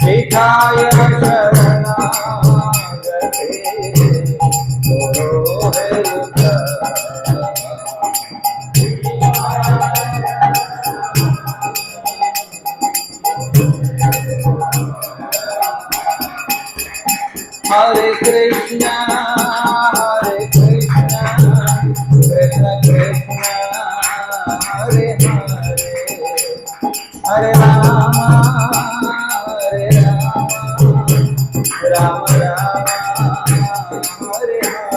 [SPEAKER 1] শিখায় শরণাগতি Hare Krishna, Hare Krishna, Krishna Krishna, Hare Hare, Hare Rama, Hare Rama, Rama Rama, Hare Hare.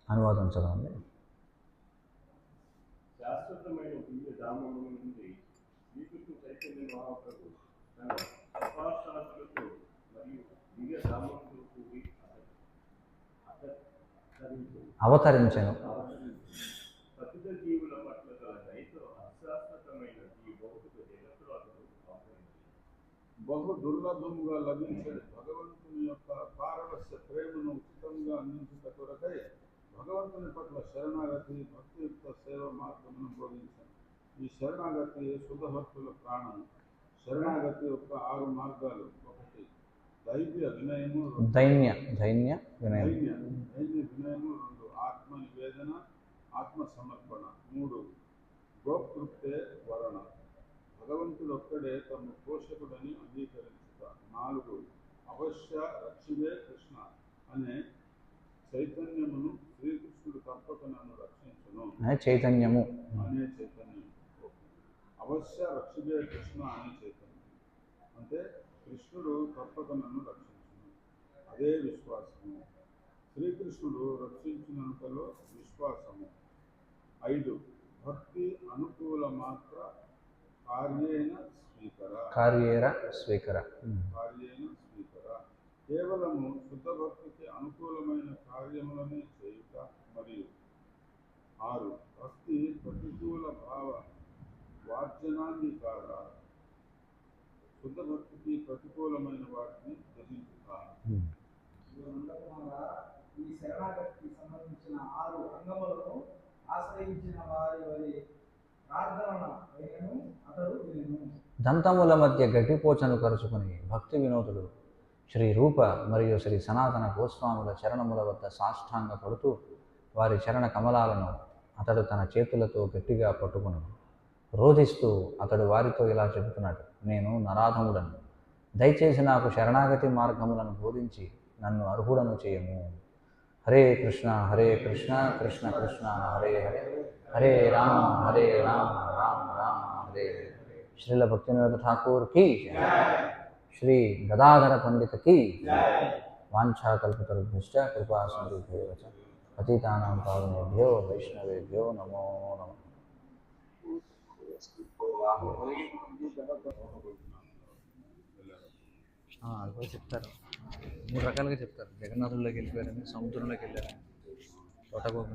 [SPEAKER 1] అనువాదం చదవండి.
[SPEAKER 4] శాశ్వతమైన దివ్య ధామము నుండి శ్రీకృష్ణ చైతన్య మహాప్రభు తన ఉపాసకులతో మరియు దివ్య ధామముతో కూడి
[SPEAKER 1] అవతరించెను.
[SPEAKER 4] పతిత జీవుల పట్ల గల దయతో అశాశ్వతమైన ఈ భౌతిక జగత్తులో అతడు అవతరించాడు.
[SPEAKER 2] బహు దుర్లభంగా లభించే భగవంతుని యొక్క పారవస్య ప్రేమను ఉచితంగా అందించుట కొరకై భగవంతుని పట్ల శరణాగతి భక్తియుక్త సేవ మార్గమును బోధించాను. ఈ శరణాగతి శుద్ధభక్తుల ప్రాణం. శరణాగతి యొక్క 6 మార్గాలు. 1 దైవ్య వినయము,
[SPEAKER 1] దైన్య వినయం,
[SPEAKER 2] దైన్య వినయము. 2 ఆత్మ నివేదన, ఆత్మ సమర్పణ. 3 గోప్తృప్తే వరణ, భగవంతుడు ఒక్కడే తమ పోషకుడని అంగీకరించుట. 4 అవశ్య రక్షివే కృష్ణ అనే చైతన్యమును, శ్రీకృష్ణుడు తప్పక నన్ను రక్షించును
[SPEAKER 1] చైతన్యము
[SPEAKER 2] అనే చైతన్యం. అవశ్య రక్షివే కృష్ణ అనే చైతన్యం అంటే కృష్ణుడు తప్పక నన్ను రక్షించును, అదే విశ్వాసము. శ్రీకృష్ణుడు రక్షించినంతలో విశ్వాసము. 5 భక్తి అనుకూల మాత్ర కార్యేణ స్వీకర. కేవలము శుద్ధ భక్తికి అనుకూలమైన కార్యములనే చేయుట. మరియు 6 భక్తి ప్రతికూల భావ వార్జనాంగీకార, శుద్ధ భక్తికి ప్రతికూలమైన వాటిని త్యజించుట.
[SPEAKER 3] ఈ శరణాగతికి సంబంధించిన 6 అంగములను ఆశ్రయించిన వారి వరి ప్రార్థన అతడు వినెను.
[SPEAKER 1] దంతముల మధ్య గడ్డిపోచను కరుచుకుని భక్తి వినోదుడు శ్రీ రూప మరియు శ్రీ సనాతన గోస్వాముల చరణముల వద్ద సాష్టాంగ పడుతూ వారి చరణ కమలాలను అతడు తన చేతులతో గట్టిగా పట్టుకున్నాడు. రోధిస్తూ అతడు వారితో ఇలా చెబుతున్నాడు: నేను నరాధముడను, దయచేసి నాకు శరణాగతి మార్గములను బోధించి నన్ను అర్హుడను చేయము. హరే కృష్ణ కృష్ణ కృష్ణ హరే హరే, హరే రామ రామ రామ హరే హరే. శ్రీల భక్తివేదాంత ఠాకూర్ की श्री गदाधर पंडित की वाञ्छाकल्पतरुभ्यश्च कृपा सिन्धुभ्येव च पतितानां पावनेभ्यो वैष्णवेभ्यो नमो नमः. అలా చెప్తారు, 3 రకాలుగా చెప్తారు. జగన్నాథుల్లోకి వెళ్ళిపోయారని, సముద్రంలోకి వెళ్ళారని, తోటగోప